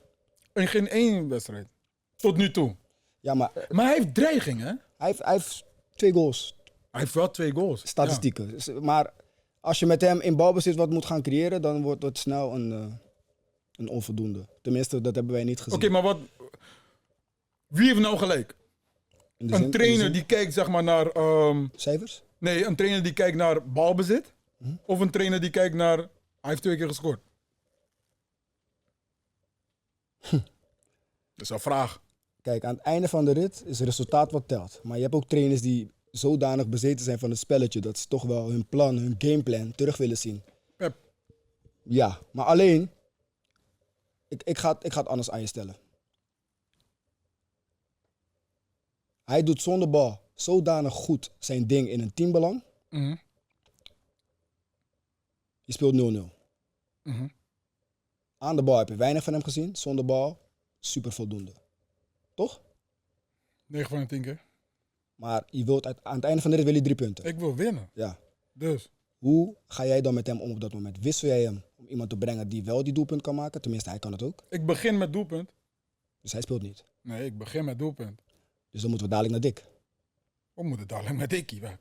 In geen één wedstrijd. Tot nu toe. Ja, maar Maar hij heeft dreiging, hè? hij heeft 2 goals. Hij heeft wel 2 goals. Statistieken. Dus, maar als je met hem in balbezit wat moet gaan creëren, dan wordt het snel een onvoldoende. Tenminste, dat hebben wij niet Ja. gezien. Oké, maar wat... Wie heeft nou gelijk? In de Een zin- in de trainer zin- die kijkt, zeg maar, naar... Cijfers? Nee, een trainer die kijkt naar balbezit. Of een trainer die kijkt naar... Hij heeft 2 keer gescoord. Dat is een vraag. Kijk, aan het einde van de rit is het resultaat wat telt. Maar je hebt ook trainers die zodanig bezeten zijn van het spelletje dat ze toch wel hun plan, hun gameplan terug willen zien. Pep. Ja, maar alleen, ik ga het anders aan je stellen. Hij doet zonder bal zodanig goed zijn ding in een teambelang. Mhm. Je speelt 0-0. Mhm. Aan de bal heb je weinig van hem gezien. Zonder bal, super voldoende. Toch? 9 van de 10 keer. Maar je wilt aan het einde van de rit wil je 3 punten. Ik wil winnen. Ja. Dus. Hoe ga jij dan met hem om op dat moment? Wissel jij hem om iemand te brengen die wel die doelpunt kan maken? Tenminste, hij kan het ook. Ik begin met doelpunt. Dus hij speelt niet. Nee, ik begin met doelpunt. Dus dan moeten we dadelijk naar Dick. We moeten dadelijk met Dikkie weg.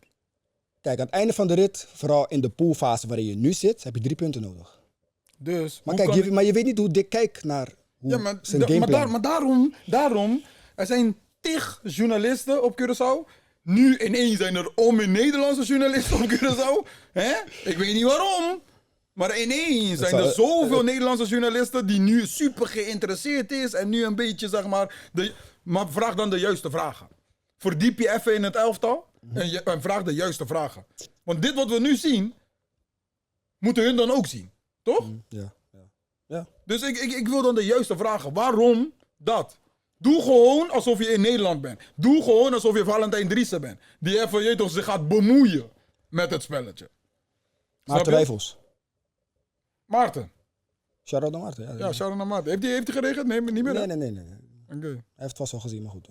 Kijk, aan het einde van de rit, vooral in de poolfase waarin je nu zit, heb je 3 punten nodig. Dus. Maar hoe kijk, kan maar je weet niet hoe Dick kijkt naar hoe Ja, maar, zijn gameplan. maar daarom, er zijn tig journalisten op Curaçao. Nu ineens zijn er Nederlandse journalisten op Curaçao. Hè? Ik weet niet waarom. Maar ineens zijn er zoveel Nederlandse journalisten die nu super geïnteresseerd is. En nu een beetje, zeg maar... Maar vraag dan de juiste vragen. Verdiep je even in het elftal en vraag de juiste vragen. Want dit wat we nu zien, moeten hun dan ook zien. Toch? Ja. Dus ik wil dan de juiste vragen. Waarom dat? Doe gewoon alsof je in Nederland bent. Doe gewoon alsof je Valentijn Driessen bent. Die even, je toch, zich gaat bemoeien met het spelletje. Maarten Snap je? Wijfels. Maarten. Shout-out naar Maarten. Ja, shout-out naar Maarten. Heeft hij geregeld? Nee, niet meer. hè? Nee. Oké, Hij heeft het vast wel gezien, maar goed.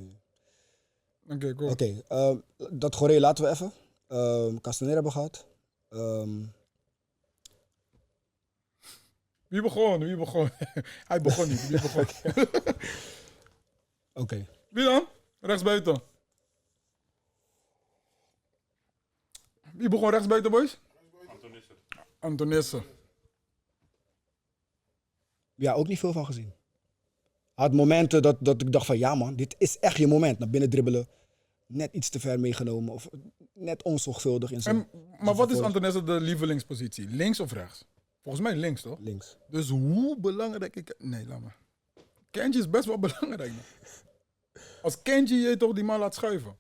cool. Oké, dat Goree laten we even. Castanera hebben we gehad. Wie begon? Hij begon niet. Wie begon? Oké. Wie dan? Rechtsbuiten. Wie begon rechtsbuiten, boys? Antonisse. Ja, ook niet veel van gezien. Had momenten dat ik dacht van ja man, dit is echt je moment. Naar binnen dribbelen, net iets te ver meegenomen of net onzorgvuldig in zijn... Maar wat is Antonisse de lievelingspositie? Links of rechts? Volgens mij links, toch? Links. Dus hoe belangrijk Nee, laat maar. Kenji is best wel belangrijk. Als Kenji je toch die man laat schuiven.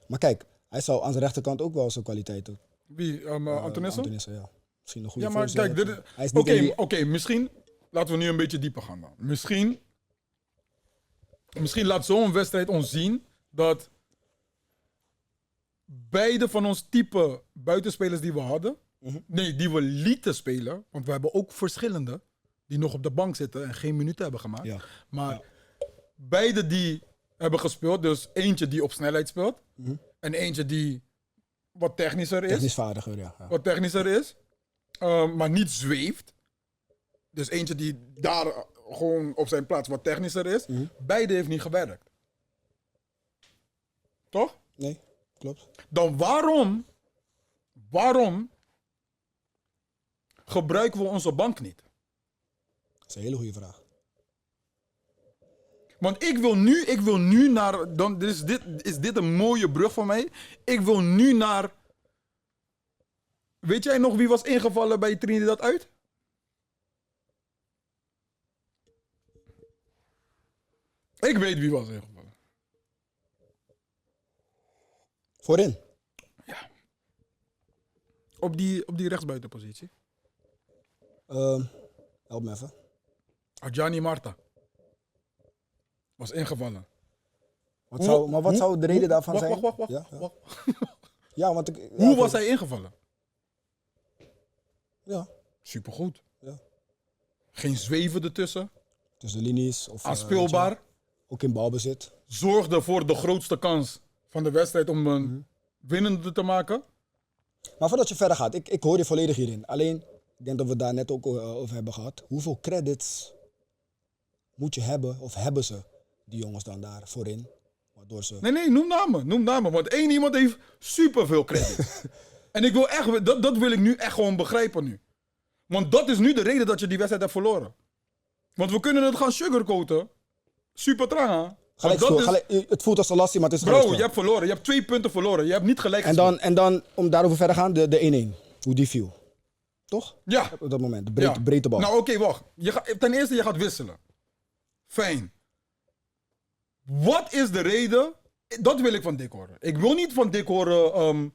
Maar kijk, hij zou aan zijn rechterkant ook wel zijn kwaliteiten. Wie? Antonisse? Antonisse, ja. Misschien een goede Ja, maar voorzet. kijk, Hij is niet in die- Oké, misschien... Laten we nu een beetje dieper gaan dan. Misschien laat zo'n wedstrijd ons zien dat beide van ons type buitenspelers die we hadden, nee, die we lieten spelen, want we hebben ook verschillende die nog op de bank zitten en geen minuten hebben gemaakt. Ja. Maar beide die hebben gespeeld, dus eentje die op snelheid speelt en eentje die wat technischer is. Technisch vaardiger, ja. Wat technischer is, maar niet zweeft. Dus eentje die daar gewoon op zijn plaats wat technischer is. Beide heeft niet gewerkt. Toch? Nee, klopt. Dan waarom gebruiken we onze bank niet? Dat is een hele goede vraag. Want ik wil nu naar... Is dit een mooie brug voor mij? Ik wil nu naar... Weet jij nog wie was ingevallen bij Trinidad uit? Ik weet wie was ingevallen. Voorin. Op die rechtsbuitenpositie. Help me even. Adjani Marta. Was ingevallen. Wat zou de reden daarvan zijn? Wacht. Ja, ja. Ja, want Hoe was hij ingevallen? Ja. Supergoed. Ja. Geen zweven ertussen. Tussen de linies. Of, Aanspeelbaar. weet je, ook in balbezit. Zorgde voor de grootste kans van de wedstrijd om een winnende te maken. Maar voordat je verder gaat, ik hoor je volledig hierin. Alleen, ik denk dat we het daar net ook over hebben gehad. Hoeveel credits moet je hebben, of hebben ze, die jongens dan daar voorin? Waardoor ze... Nee, noem namen. Want één iemand heeft superveel credit. En ik wil echt, dat wil ik nu echt gewoon begrijpen nu. Want dat is nu de reden dat je die wedstrijd hebt verloren. Want we kunnen het gaan sugarcoaten. Super trang, hè? Het voelt als een lastig, maar het is Bro, gelijk. je hebt verloren. Je hebt 2 punten verloren. Je hebt niet gelijk En dan, om daarover verder te gaan, de 1-1. Hoe die viel. Toch? Ja. Op dat moment, de Ja. breedte bal. Nou, oké, wacht. Ten eerste, je gaat wisselen. Fijn. Wat is de reden? Dat wil ik van Dick horen. Ik wil niet van Dick horen...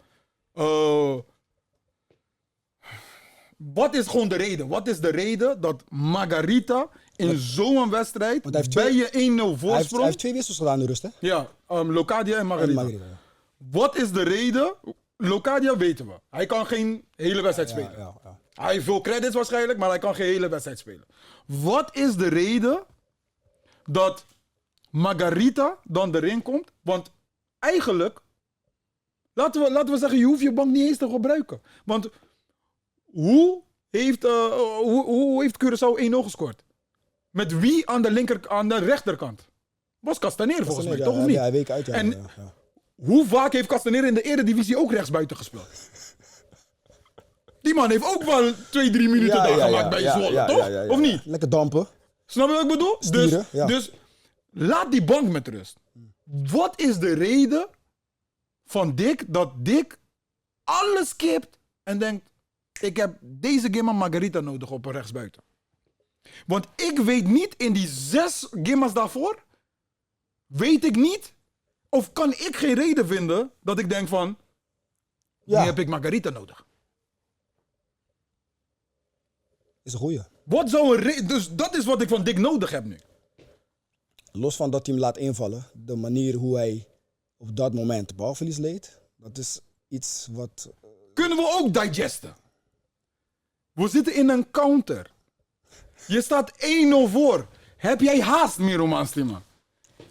wat is gewoon de reden? Wat is de reden dat Margarita in zo'n wedstrijd Want hij heeft bij je 1-0 hij voorsprong... heeft 2 wissels gedaan in de rust, hè? Ja, Locadia en Margarita. Ja. Wat is de reden? Locadia weten we. Hij kan geen hele wedstrijd spelen. Ja. Hij heeft veel credits waarschijnlijk, maar hij kan geen hele wedstrijd spelen. Wat is de reden dat Margarita dan erin komt? Want eigenlijk, laten we zeggen, je hoeft je bank niet eens te gebruiken. Want hoe heeft Curaçao 1-0 gescoord? Met wie aan de rechterkant? Was Castaneer volgens mij, toch of niet? Ja, hij week uit. Ja, En- ja. Hoe vaak heeft Castaneer in de Eredivisie ook rechtsbuiten gespeeld? Die man heeft ook wel 2-3 minuten daar gemaakt bij Zwolle, toch? Ja. Of niet? Lekker dampen. Snap je wat ik bedoel? Stieren, ja. Dus laat die bank met rust. Wat is de reden van Dick dat Dick alles skipt en denkt: ik heb deze Gimma Margarita nodig op een rechtsbuiten. Want ik weet niet in die 6 Gimma's daarvoor, weet ik niet of kan ik geen reden vinden dat ik denk van: nu Ja, heb ik Margarita nodig. is een goeie. Wat zou een reden? Dus dat is wat ik van Dick nodig heb nu. Los van dat hij hem laat invallen, de manier hoe hij op dat moment balverlies leed, dat is iets wat... Kunnen we ook digesten. We zitten in een counter. Je staat 1-0 voor. Heb jij haast, Miro Manslima?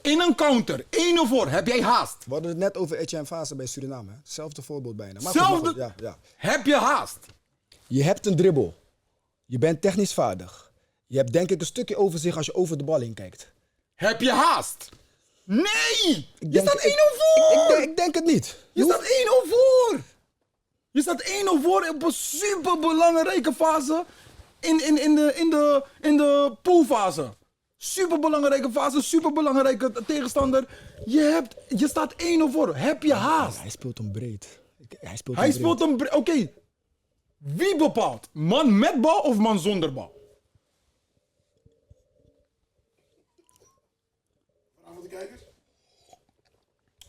In een counter, 1-0 voor. Heb jij haast? We hadden het net over Etienne Fase bij Suriname. Hè? Hetzelfde voorbeeld bijna. Maar Zelfde- goed, ja. Heb je haast? Je hebt een dribbel. Je bent technisch vaardig. Je hebt denk ik een stukje overzicht als je over de bal heen kijkt. Heb je haast? Nee! Je denk- staat 1-0 voor! Ik denk het niet. Je staat 1-0 voor! Je staat 1-0 voor op een superbelangrijke fase in de poolfase. Superbelangrijke fase, superbelangrijke tegenstander. Je staat 1-0 voor. Heb je haast? Hij speelt hem breed. Hij speelt hem breed. Oké. Wie bepaalt? Man met bal of man zonder bal? Vraag voor de kijkers.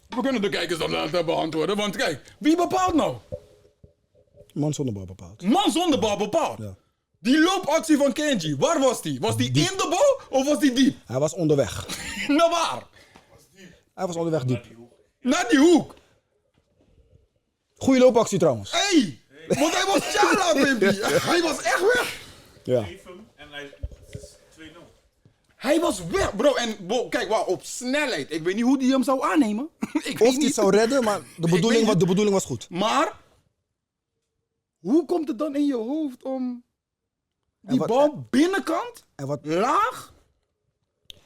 We kunnen de kijkers dan laten beantwoorden. Want kijk, wie bepaalt nou? Man zonder bal bepaald. Man zonder bal bepaalt. Ja. Die loopactie van Kenji, waar was die? Was die in de bal of was die diep? Hij was onderweg. Naar waar? Hij was onderweg diep. Naar die hoek. Goeie loopactie trouwens. Hey, want hij was Tjara, baby. Hij was echt weg. Ja. Geef hem en het is 2-0. Hij was weg, bro. En kijk, wauw, op snelheid. Ik weet niet hoe die hem zou aannemen. Ik Of weet hij het niet. zou redden, maar weet niet. de bedoeling was goed. Maar, hoe komt het dan in je hoofd om die wat- bal binnenkant, En wat, laag,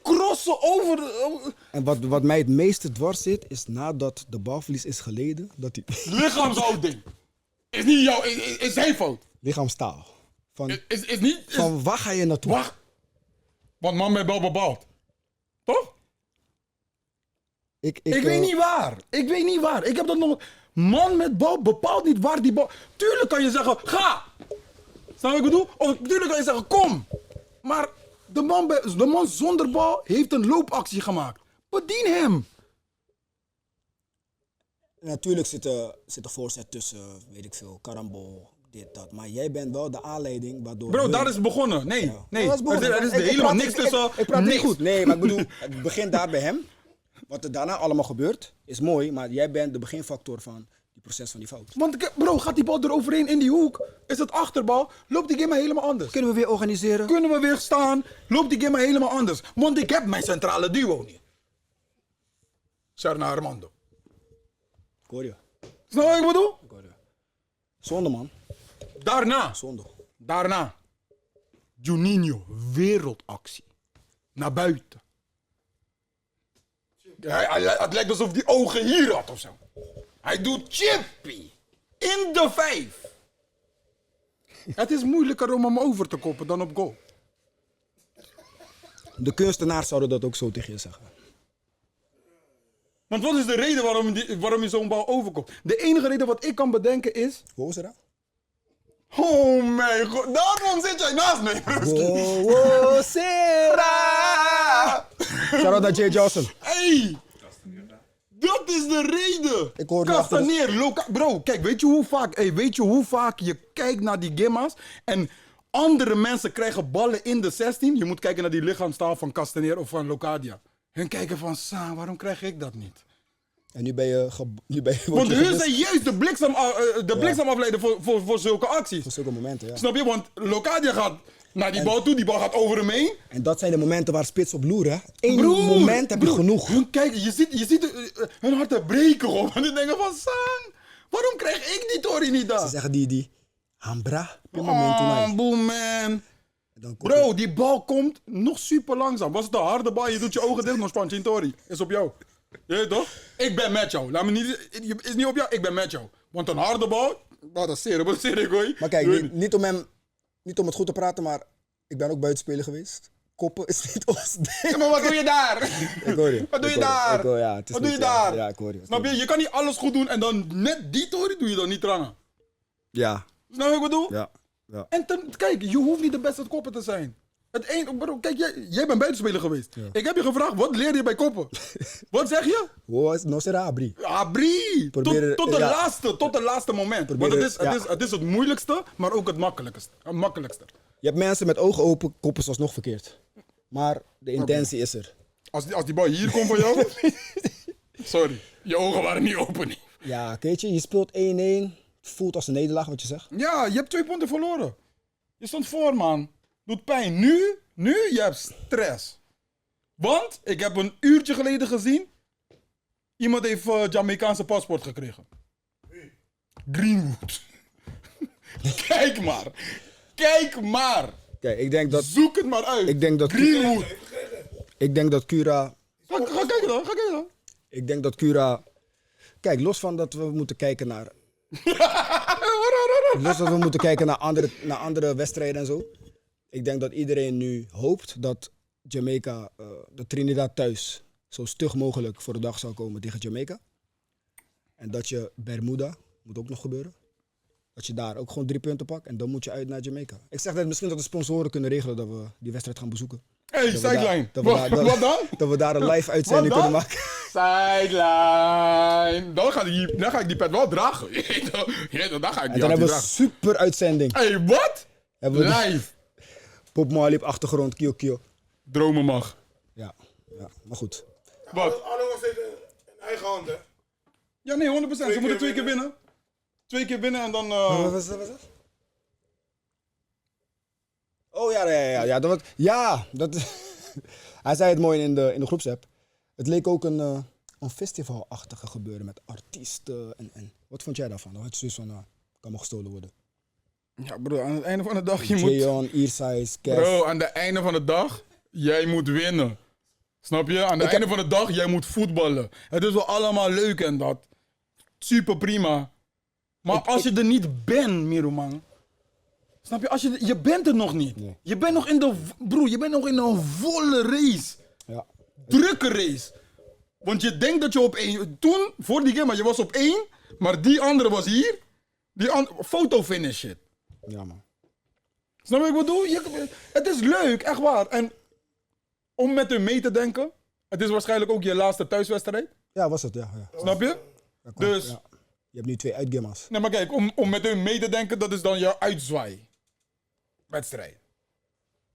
crossen over de... wat mij het meeste dwars zit, is nadat de balverlies is geleden, dat hij Lichaamshouding. Is niet jouw, is zijn fout. lichaamstaal. Is niet... Van waar ga je naartoe? Wacht. Want man met bal bepaalt. Toch? Ik weet niet waar. Ik weet niet waar. Ik heb dat nog... Man met bal bepaalt niet waar die bal... Tuurlijk kan je zeggen, ga! Snap je wat ik bedoel? Of tuurlijk kan je zeggen, kom! Maar de man zonder bal heeft een loopactie gemaakt. Bedien hem! Natuurlijk zit er voorzet tussen, weet ik veel, karambol, dit, dat. Maar jij bent wel de aanleiding waardoor... Bro, daar is het begonnen. Nee, nee. Dat is begonnen. Er is Ik helemaal praat- niks tussen. Ik praat niet niks. goed. Nee, maar ik bedoel, het begint daar bij hem. Wat er daarna allemaal gebeurt, is mooi. Maar jij bent de beginfactor van die proces van die fout. Want bro, gaat die bal eroverheen in die hoek? Is het achterbal? Loopt die game maar helemaal anders. Kunnen we weer organiseren? Kunnen we weer staan? Loopt die game maar helemaal anders. Want ik heb mijn centrale duo niet. Serna Armando. Ik hoor je. Snap je wat ik bedoel? Ik hoor je. Zonde, man. Daarna. Daarna. Juninho, wereldactie. Naar buiten. Het lijkt alsof hij ogen hier had of zo. Hij doet chippy. In de 5. Het is moeilijker om hem over te koppen dan op goal. De kunstenaars zouden dat ook zo tegen je zeggen. Want wat is de reden waarom je zo'n bal overkomt? De enige reden wat ik kan bedenken is... Hoe is dat? Oh mijn god, daarom zit jij naast me, Ruski. Oh, Sera! Shout-out naar Jay Johnson. Hey! Dat is de reden! Ik hoor die Castaneer, bro, kijk, weet je hoe vaak je kijkt naar die gimma's en andere mensen krijgen ballen in de 16? Je moet kijken naar die lichaamstaal van Castaneer of van Locadia. Hun kijken van, Sa, waarom krijg ik dat niet? En nu ben je... Want hun zijn juist de bliksemafleider voor zulke acties. Voor zulke momenten, ja. Snap je? Want Locadia gaat naar die bal toe, die bal gaat over hem heen. En dat zijn de momenten waar spits op loeren. Eén Broer, moment heb je genoeg. Kijk, je ziet hun harten breken gewoon. En die denken van, Sang, waarom krijg ik die Tori niet Ze daar? zeggen die Hambra, op een moment toen hij... Boom, man. En dan komt Bro, die bal komt nog super langzaam. Was het een harde bal, je doet je ogen dicht, nog Spanchi Tori. Is op jou. Je weet toch? Ik ben met jou. Laat me niet... Is niet op jou, ik ben met jou. Want een harde bal, dat is serieus, hoor. Maar kijk, niet om het goed te praten, maar ik ben ook buitenspeler geweest. Koppen is niet ons ding. Ja, maar wat doe je daar? Ik hoor je. Wat doe je Ik hoor je. daar? Ik hoor, ja, het is Wat doe je niet, daar? Ja, ik hoor je. Snap je? Je kan niet alles goed doen en dan net die Tori doe je dan niet trangen. Ja, Snap je wat ik bedoel? ja. En kijk, je hoeft niet de beste koppen te zijn. Bro, kijk, jij bent buitenspeler geweest. Ik heb je gevraagd, wat leer je bij koppen? Wat zeg je? Hoe is no será abrir? Abri! Probeer- Tot ja. de laatste moment. Probeer- Want ja. het is het moeilijkste, maar ook het makkelijkste. Je hebt mensen met ogen open, koppen zoals nog verkeerd. Maar de intentie is er. Als die bal hier komt van jou... Sorry, je ogen waren niet open. Ja, weet je speelt 1-1. Het voelt als een nederlaag wat je zegt. Ja, je hebt 2 punten verloren. Je stond voor, man. Doet pijn. Nu, je hebt stress. Want, ik heb een uurtje geleden gezien... Iemand heeft Jamaicaanse paspoort gekregen. Greenwood. Kijk maar. Kijk maar. Kijk, ik denk dat... Zoek het maar uit. Ik denk dat... Greenwood. Ik denk dat Cura... Ga kijken dan. Ik denk dat Cura... Kijk, los van dat we moeten kijken naar... los dat we moeten kijken naar andere wedstrijden en zo. Ik denk dat iedereen nu hoopt dat Jamaica, dat Trinidad thuis zo stug mogelijk voor de dag zou komen tegen Jamaica. En dat je Bermuda, moet ook nog gebeuren. Dat je daar ook gewoon 3 punten pakt en dan moet je uit naar Jamaica. Ik zeg dat misschien dat de sponsoren kunnen regelen dat we die wedstrijd gaan bezoeken. Hey, sideline. Wat dan? Dat we daar een live uitzending Wat dan? kunnen maken. Sideline. Dan ga ik die pet wel dragen. Dan ga ik En die dan hebben we een dragen. super uitzending. Hey, wat? Hebben we Live. Bob Marley op achtergrond, Kio Kio. Dromen mag. Ja, maar goed. Wat? Arno was steeds in eigen hand, hè? Ja, nee, 100%. Ze moeten 2 keer winnen. 2 keer winnen en dan... Wat was dat? Oh ja, dat hij zei het mooi in de groepsapp. Het leek ook een festivalachtige gebeuren met artiesten en. Wat vond jij daarvan? Dat had je zoiets van, kan me gestolen worden. Ja, bro, aan het einde van de dag, je moet... Jayon, Earsize, Kev. Bro, aan het einde van de dag, jij moet winnen. Snap je? Aan het einde van de dag, jij moet voetballen. Het is wel allemaal leuk en dat. Super prima. Maar als je er niet bent, Miroman. Snap je? Je bent er nog niet. Nee. Je bent nog in de... Bro, je bent nog in een volle race. Ja. Drukke race. Want je denkt dat je op 1... Toen, voor die game, je was op 1. Maar die andere was hier. Foto finish shit. Ja, man. Snap je wat ik bedoel? Het is leuk, echt waar. En om met hun mee te denken. Het is waarschijnlijk ook je laatste thuiswedstrijd. Ja, was het, ja. Snap je? Ja, kom, Dus... ja. Je hebt nu 2 uitgammers. Nee, maar kijk, om met hun mee te denken, dat is dan je uitzwaaiwedstrijd.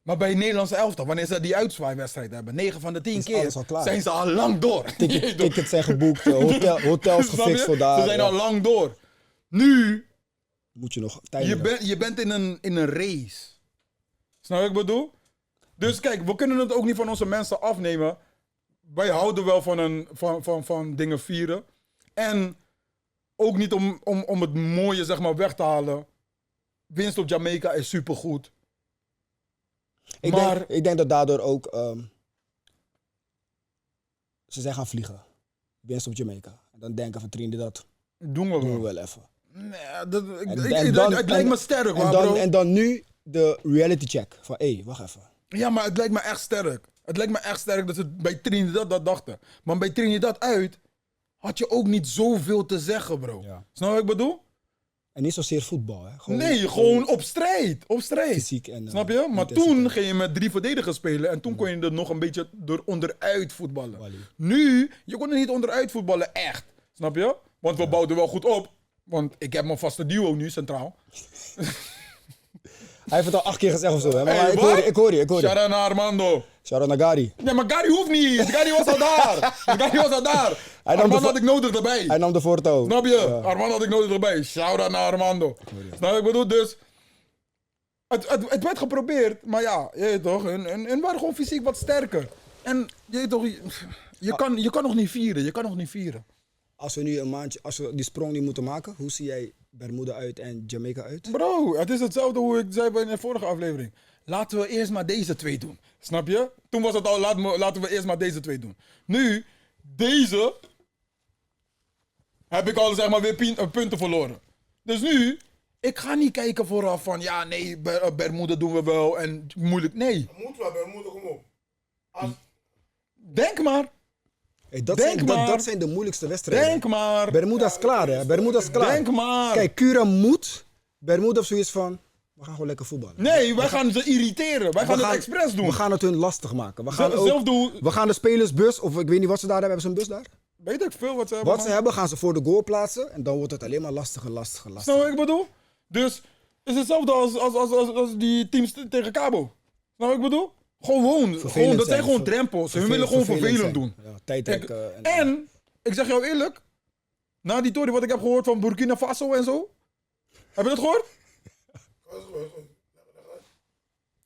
Maar bij het Nederlandse elftal, wanneer ze die uitzwaaiwedstrijd hebben, 9 van de 10 keer, alles al klaar. zijn ze al lang door. Tickets zijn geboekt, hotels Snap je? gefixt voor daar. Ze zijn ja. al lang door. Nu, Moet je nog tijd je bent in een race. Snap je wat ik bedoel? Dus kijk, we kunnen het ook niet van onze mensen afnemen. Wij houden wel van dingen vieren. En ook niet om het mooie zeg maar weg te halen. Winst op Jamaica is supergoed. Ik denk dat daardoor ook ze zijn gaan vliegen. Winst op Jamaica. En dan denken van Trinidad, Doen doen we we. wel even. Nee, het lijkt me sterk, hoor, bro. En dan nu de reality check. Van wacht even. Ja, maar het lijkt me echt sterk. Het lijkt me echt sterk dat ze bij Trinidad dat dachten. Maar bij Trinidad uit had je ook niet zoveel te zeggen, bro. Ja. Snap je wat ik bedoel? En niet zozeer voetbal, hè. Gewoon op strijd. Op strijd. fysiek en Snap je? Maar intensiteit. toen ging je met 3 verdedigers spelen. En toen kon je er nog een beetje onderuit voetballen. Wally. Nu, je kon er niet onderuit voetballen, echt. Snap je? Want we bouwden wel goed op. Want ik heb mijn vaste duo nu, centraal. Hij heeft het al 8 keer gezegd of zo, hè. Maar Hey, ik wat? hoor je. Shout-out naar Armando. Shout-out naar Gary. Nee, maar Gary hoeft niet. Gary was al daar. Gary was al daar. Hij nam Armando de had ik nodig erbij. Hij nam de voortouw. Snap je? Armando had ik nodig erbij. Shout-out naar Armando. Snap je wat ik bedoel? Dus... Het werd geprobeerd, maar ja, je weet toch, en waren gewoon fysiek wat sterker. En je weet toch, je kan nog niet vieren, je kan nog niet vieren. Als we nu als we die sprong niet moeten maken, hoe zie jij Bermuda uit en Jamaica uit? Bro, het is hetzelfde hoe ik zei bij de vorige aflevering. Laten we eerst maar deze 2 doen. Snap je? Toen was het al, laten we eerst maar deze 2 doen. Nu, deze, heb ik al zeg maar weer punten verloren. Dus nu, ik ga niet kijken vooraf van, ja nee, Bermuda doen we wel en moeilijk. Nee, Dat moet wel, maar kom op. Als, denk maar. Hey, Denk maar. dat zijn de moeilijkste wedstrijden. Denk maar. Bermuda is klaar, hè? Bermuda is klaar. Denk maar. Kijk, Cura moet. Bermuda heeft zoiets van, we gaan gewoon lekker voetballen. Nee, wij gaan ze irriteren. Wij gaan het expres doen. We gaan het hun lastig maken. We gaan, Zelf doen. we gaan de spelersbus, of ik weet niet wat ze daar hebben. Hebben ze een bus daar? Weet ik veel wat ze hebben. Wat ze hebben, gaan ze voor de goal plaatsen. En dan wordt het alleen maar lastiger. Snap je wat ik bedoel? Dus het is hetzelfde als die teams tegen Cabo. Snap je wat ik bedoel? Gewoon dat zijn zijn. gewoon drempels. Hun willen gewoon vervelend doen. Ja, tijdrekken. En, ik zeg jou eerlijk, na die tory wat ik heb gehoord van Burkina Faso en zo. Heb je dat gehoord?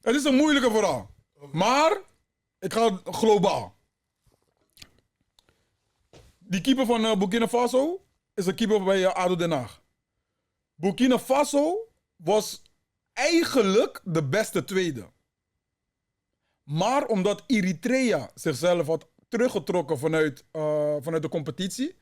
Het is een moeilijke verhaal. Maar, ik ga globaal. Die keeper van Burkina Faso is een keeper bij ADO Den Haag. Burkina Faso was eigenlijk de beste tweede. Maar omdat Eritrea zichzelf had teruggetrokken vanuit de competitie,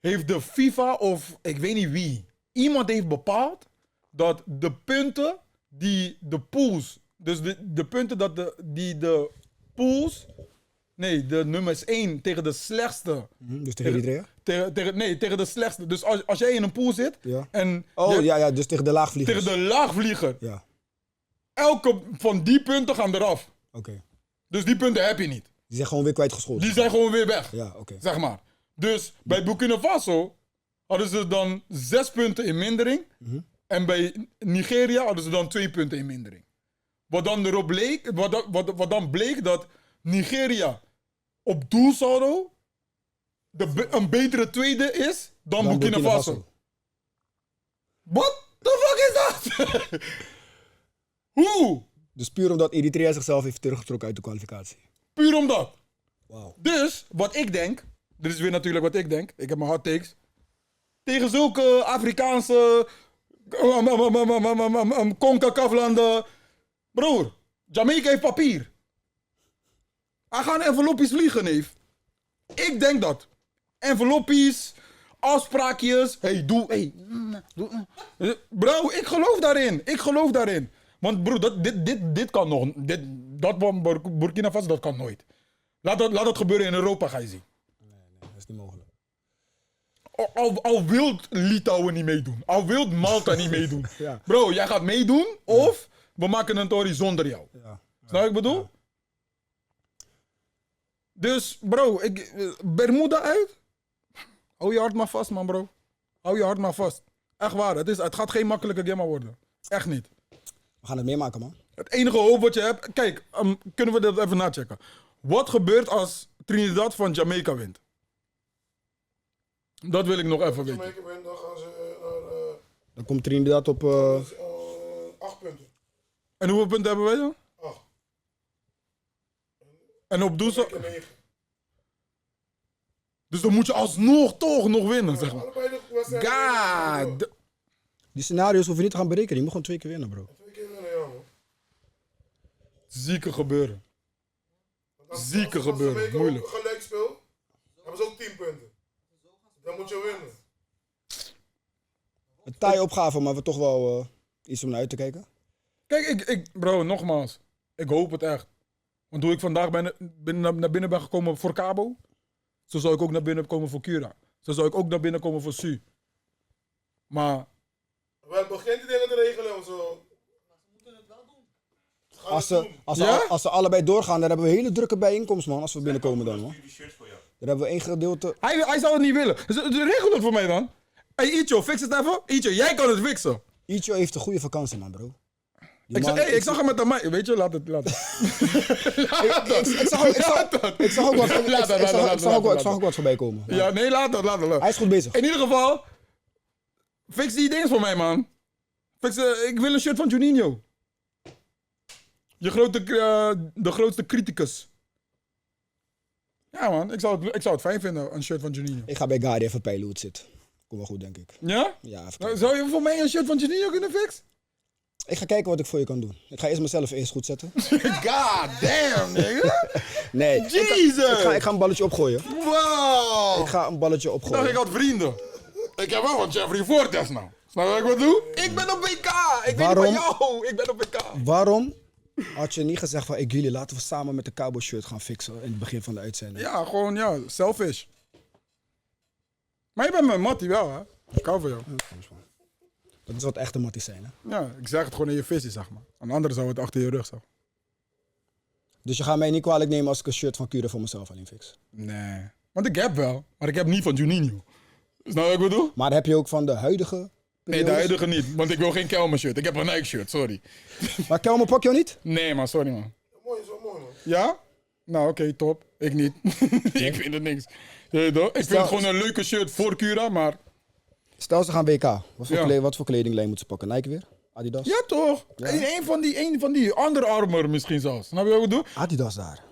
heeft de FIFA of ik weet niet wie, iemand heeft bepaald dat de punten die de pools, dus de punten die de pools, nee, de nummers 1 tegen de slechtste. Dus tegen Eritrea? Tegen de slechtste. Dus als jij in een pool zit Ja. en Oh, ja, dus tegen de laagvliegers. tegen de laagvlieger, Ja, elke van die punten gaan eraf. oké. Dus die punten heb je niet. Die zijn gewoon weer kwijtgescholden. Die zijn gewoon weer weg. Ja, oké. Zeg maar. Dus bij Burkina Faso hadden ze dan 6 punten in mindering. En bij Nigeria hadden ze dan 2 punten in mindering. Wat dan erop bleek, wat dan bleek dat Nigeria op doelsaldo een betere tweede is dan Burkina Faso. What the fuck is dat? Hoe? Dus puur omdat Eritrea zichzelf heeft teruggetrokken uit de kwalificatie. Puur omdat. Wauw. Dus, wat ik denk, dit is weer natuurlijk wat ik denk, ik heb mijn hot takes. Tegen zulke Afrikaanse CONCACAF-landen. Broer, Jamaica heeft papier. Hij gaat envelopjes vliegen, neef. Ik denk dat. Envelopjes, afspraakjes. Hey. Bro, ik geloof daarin. Want bro, dit kan nog. Dat van Burkina Faso, dat kan nooit. Laat dat gebeuren in Europa, ga je zien. Nee, dat is niet mogelijk. Al wil Litouwen niet meedoen. Al wil Malta niet meedoen. Ja. Bro, jij gaat meedoen of we maken een tory zonder jou. Ja. Snap wat ik bedoel? Ja. Dus bro, Bermuda uit. Hou je hart maar vast, man, bro. Hou je hart maar vast. Echt waar, het gaat geen makkelijke game worden. Echt niet. We gaan het meemaken, man. Het enige hoop wat je hebt... Kijk, kunnen we dat even nachecken. Wat gebeurt als Trinidad van Jamaica wint? Dat wil ik nog even weten. Jamaica wint, dan gaan ze Dan komt Trinidad op... 8 punten. En hoeveel punten hebben wij dan? 8. En op doelsaldo... Jamaica 9. Dus dan moet je alsnog toch nog winnen, zeg maar. Allebei de wedstrijden. God. Die scenario's hoef je niet te gaan berekenen. Je moet gewoon 2 keer winnen, bro. 2 keer winnen, ja, man. Zieke gebeuren. Zieke gebeuren. Als Jamaica Moeilijk. ook gelijk speelt, hebben ze ook 10 punten. Dan moet je winnen. Een taaie opgave, maar we toch wel iets om naar uit te kijken. Kijk, bro, nogmaals. Ik hoop het echt. Want hoe ik vandaag naar binnen ben gekomen voor Cabo, zo zou ik ook naar binnen komen voor Cura. Zo zou ik ook naar binnen komen voor Su. Maar Wel, begint die dingen te regelen of zo. Als ze allebei doorgaan, dan hebben we een hele drukke bijeenkomst, man. Als we binnenkomen dan, man. Die shirts voor jou. Dan hebben we één gedeelte... hij zou het niet willen. Dus regel het voor mij dan. Hey Icho, fix het even. Icho, jij kan het fixen. Icho heeft een goede vakantie, man, bro. Ik zag hem met de mij. Weet je, laat het. Ik zag ook wat voorbij komen. Ja, nee, laat het. Hij is goed bezig. In ieder geval, fix die dingen voor mij, man. Ik wil een shirt van Juninho. De grootste criticus. Ja, man, ik zou het fijn vinden, een shirt van Juninho. Ik ga bij Gary even peilen hoe het zit. Komt wel goed, denk ik. Ja? Ja, even Nou, kijken. zou je voor mij een shirt van Juninho kunnen fixen? Ik ga kijken wat ik voor je kan doen. Ik ga eerst mezelf eerst goed zetten. God damn, nigga. Nee, Jesus. ik ga een balletje opgooien. Wow. Ik ga een balletje Ik dacht, opgooien. ik had vrienden. Ik heb wel van Jeffrey Fortes nou. Snap je wat ik bedoel? Ik ben op WK. Ik weet niet Waarom? van jou. Ik ben op WK. Waarom had je niet gezegd van... Hey, jullie, laten we samen met de Cabo shirt gaan fixen in het begin van de uitzending? Ja, gewoon ja, selfish. Maar je bent mijn mattie wel, hè? Ik hou van jou. Dat is wat echte matties zijn, hè? Ja, ik zeg het gewoon in je visie, zeg maar. Een ander zou het achter je rug zeggen. Dus je gaat mij niet kwalijk nemen als ik een shirt van Cura voor mezelf alleen fix. Nee. Want ik heb wel, maar ik heb niet van Juninho. Snap je wat ik bedoel? Maar heb je ook van de huidige... Nee, de periodes? huidige niet. Want ik wil geen Kelmer shirt. Ik heb een Nike shirt, sorry. Maar Kelmer pak je niet? Nee, man, sorry, man. Mooi, is wel mooi, man. Ja? Nou, oké, top. Ik niet. Ik vind het niks. Je weet toch? Ik vind het gewoon een leuke shirt voor Cura, maar... Stel ze gaan WK. Ja. Wat voor kledinglijn moeten ze pakken? Nike weer? Adidas? Ja, toch? Een van die Under Armour misschien zelfs. Snap je wat ik bedoel? Adidas daar.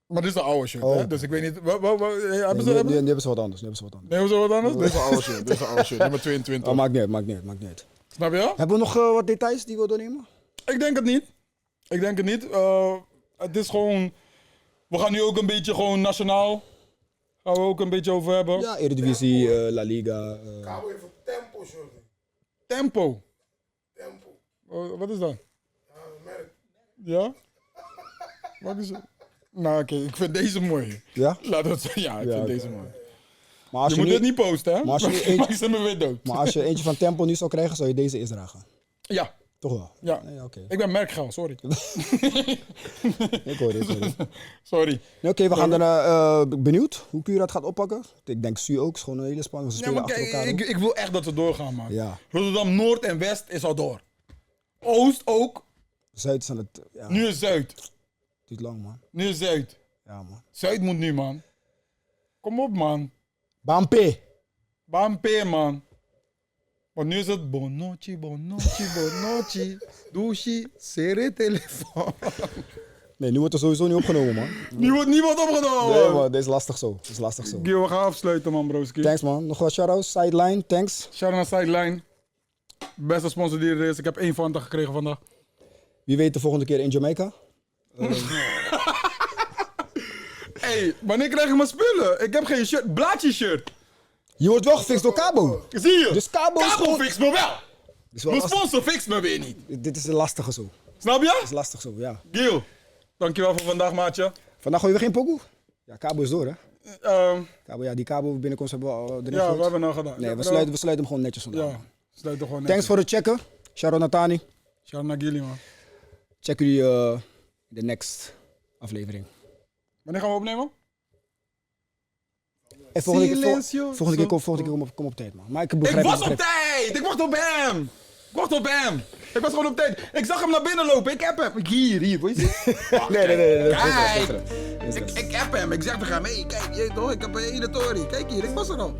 Maar dit is een oude shirt, Oh. hè? Dus ik weet niet... Hebben Nee, ze... nu hebben ze wat anders. Nu hebben ze wat anders. Nee, hoe zo wat anders? Dit is een oude shirt. Dit is een oude shirt. Nummer 22. Oh, maakt niet uit. Snap je? Hebben we nog wat details die we doornemen? Ik denk het niet. Het is gewoon... We gaan nu ook een beetje gewoon nationaal Gaan we ook een beetje over hebben. Ja, Eredivisie, La Liga. Cabo heeft een tempo, Jordi. Tempo. Tempo. Oh, wat is dat? Ja, een merk. Ja? Wat is het? Nou, oké, ik vind deze mooi. Ja? Laat het zo. Ja, ik vind oké. deze mooi. Maar als Je je, moet nu, dit niet posten, hè? maar als je nu Maak ze me weer dood. maar als je eentje van Tempo nu zou krijgen, zou je deze eerst dragen. Ja, Toch wel? ja. Nee, oké. Ik ben merkgeil, sorry. Ik hoor dit. Sorry. Nee, oké, we gaan daarna benieuwd hoe Cura het gaat oppakken. Ik denk Su ook, is gewoon een hele spannende. Ze Ja, spelen maar achter kijk, elkaar. ook. ik wil echt dat we doorgaan, man. Ja. Rotterdam Noord en West is al door. Oost ook. Zuid is aan het... Ja, Nu is Zuid. duurt lang, man. Nu is Zuid. Ja, man. Zuid moet nu, man. Kom op, man. Bampe! Bam P, man. Want nu is het Bonochi, Bonochi, Bonochi. Douchi, serre telefoon. Nee, nu wordt er sowieso niet opgenomen, man. Nu wordt niemand opgenomen. Nee, man, dit is lastig zo. Dit is lastig zo. Gil, we gaan afsluiten, man, broski. Thanks, man. Nog wat shout-outs? Sideline, thanks. Shout naar Sideline. Beste sponsor die er is. Ik heb 1 Fanta gekregen vandaag. Wie weet de volgende keer in Jamaica. Hey, wanneer krijg ik mijn spullen? Ik heb geen shirt. Blaadje shirt. Je wordt wel gefixt door Cabo. Zie je? Dus Cabo is Cabo gewoon... fixt me wel. Is wel Mijn lastig. sponsor fixt me weer niet. Dit is een lastige zo. Snap je? Dit is lastig zo, ja. Gil, dankjewel voor vandaag, maatje. Vandaag gooi je weer geen pokoe? Ja, Cabo is door, hè? Ehm, Die Cabo binnenkomst hebben we al erin ja, gegooid. we hebben nou gedaan. Nee, Ja, we sluiten hem gewoon netjes vandaag. Ja, sluit er gewoon Thanks voor het checken. Sharon Natani. Shout naar Gilly, man. Check jullie de next aflevering. Wanneer gaan we opnemen? En volgende keer, Silencio. volgende keer kom op tijd, man. Maar ik Ik begrijp was op tijd! Ik wacht op hem! Ik wacht op hem! Ik was gewoon op tijd. Ik zag hem naar binnen lopen. Ik heb hem. Hier, wil je zien? Nee. Kijk! Ik heb hem. Ik zeg tegen hem, hey, kijk, je toch, ik heb een hele tory. Kijk hier, ik was er al.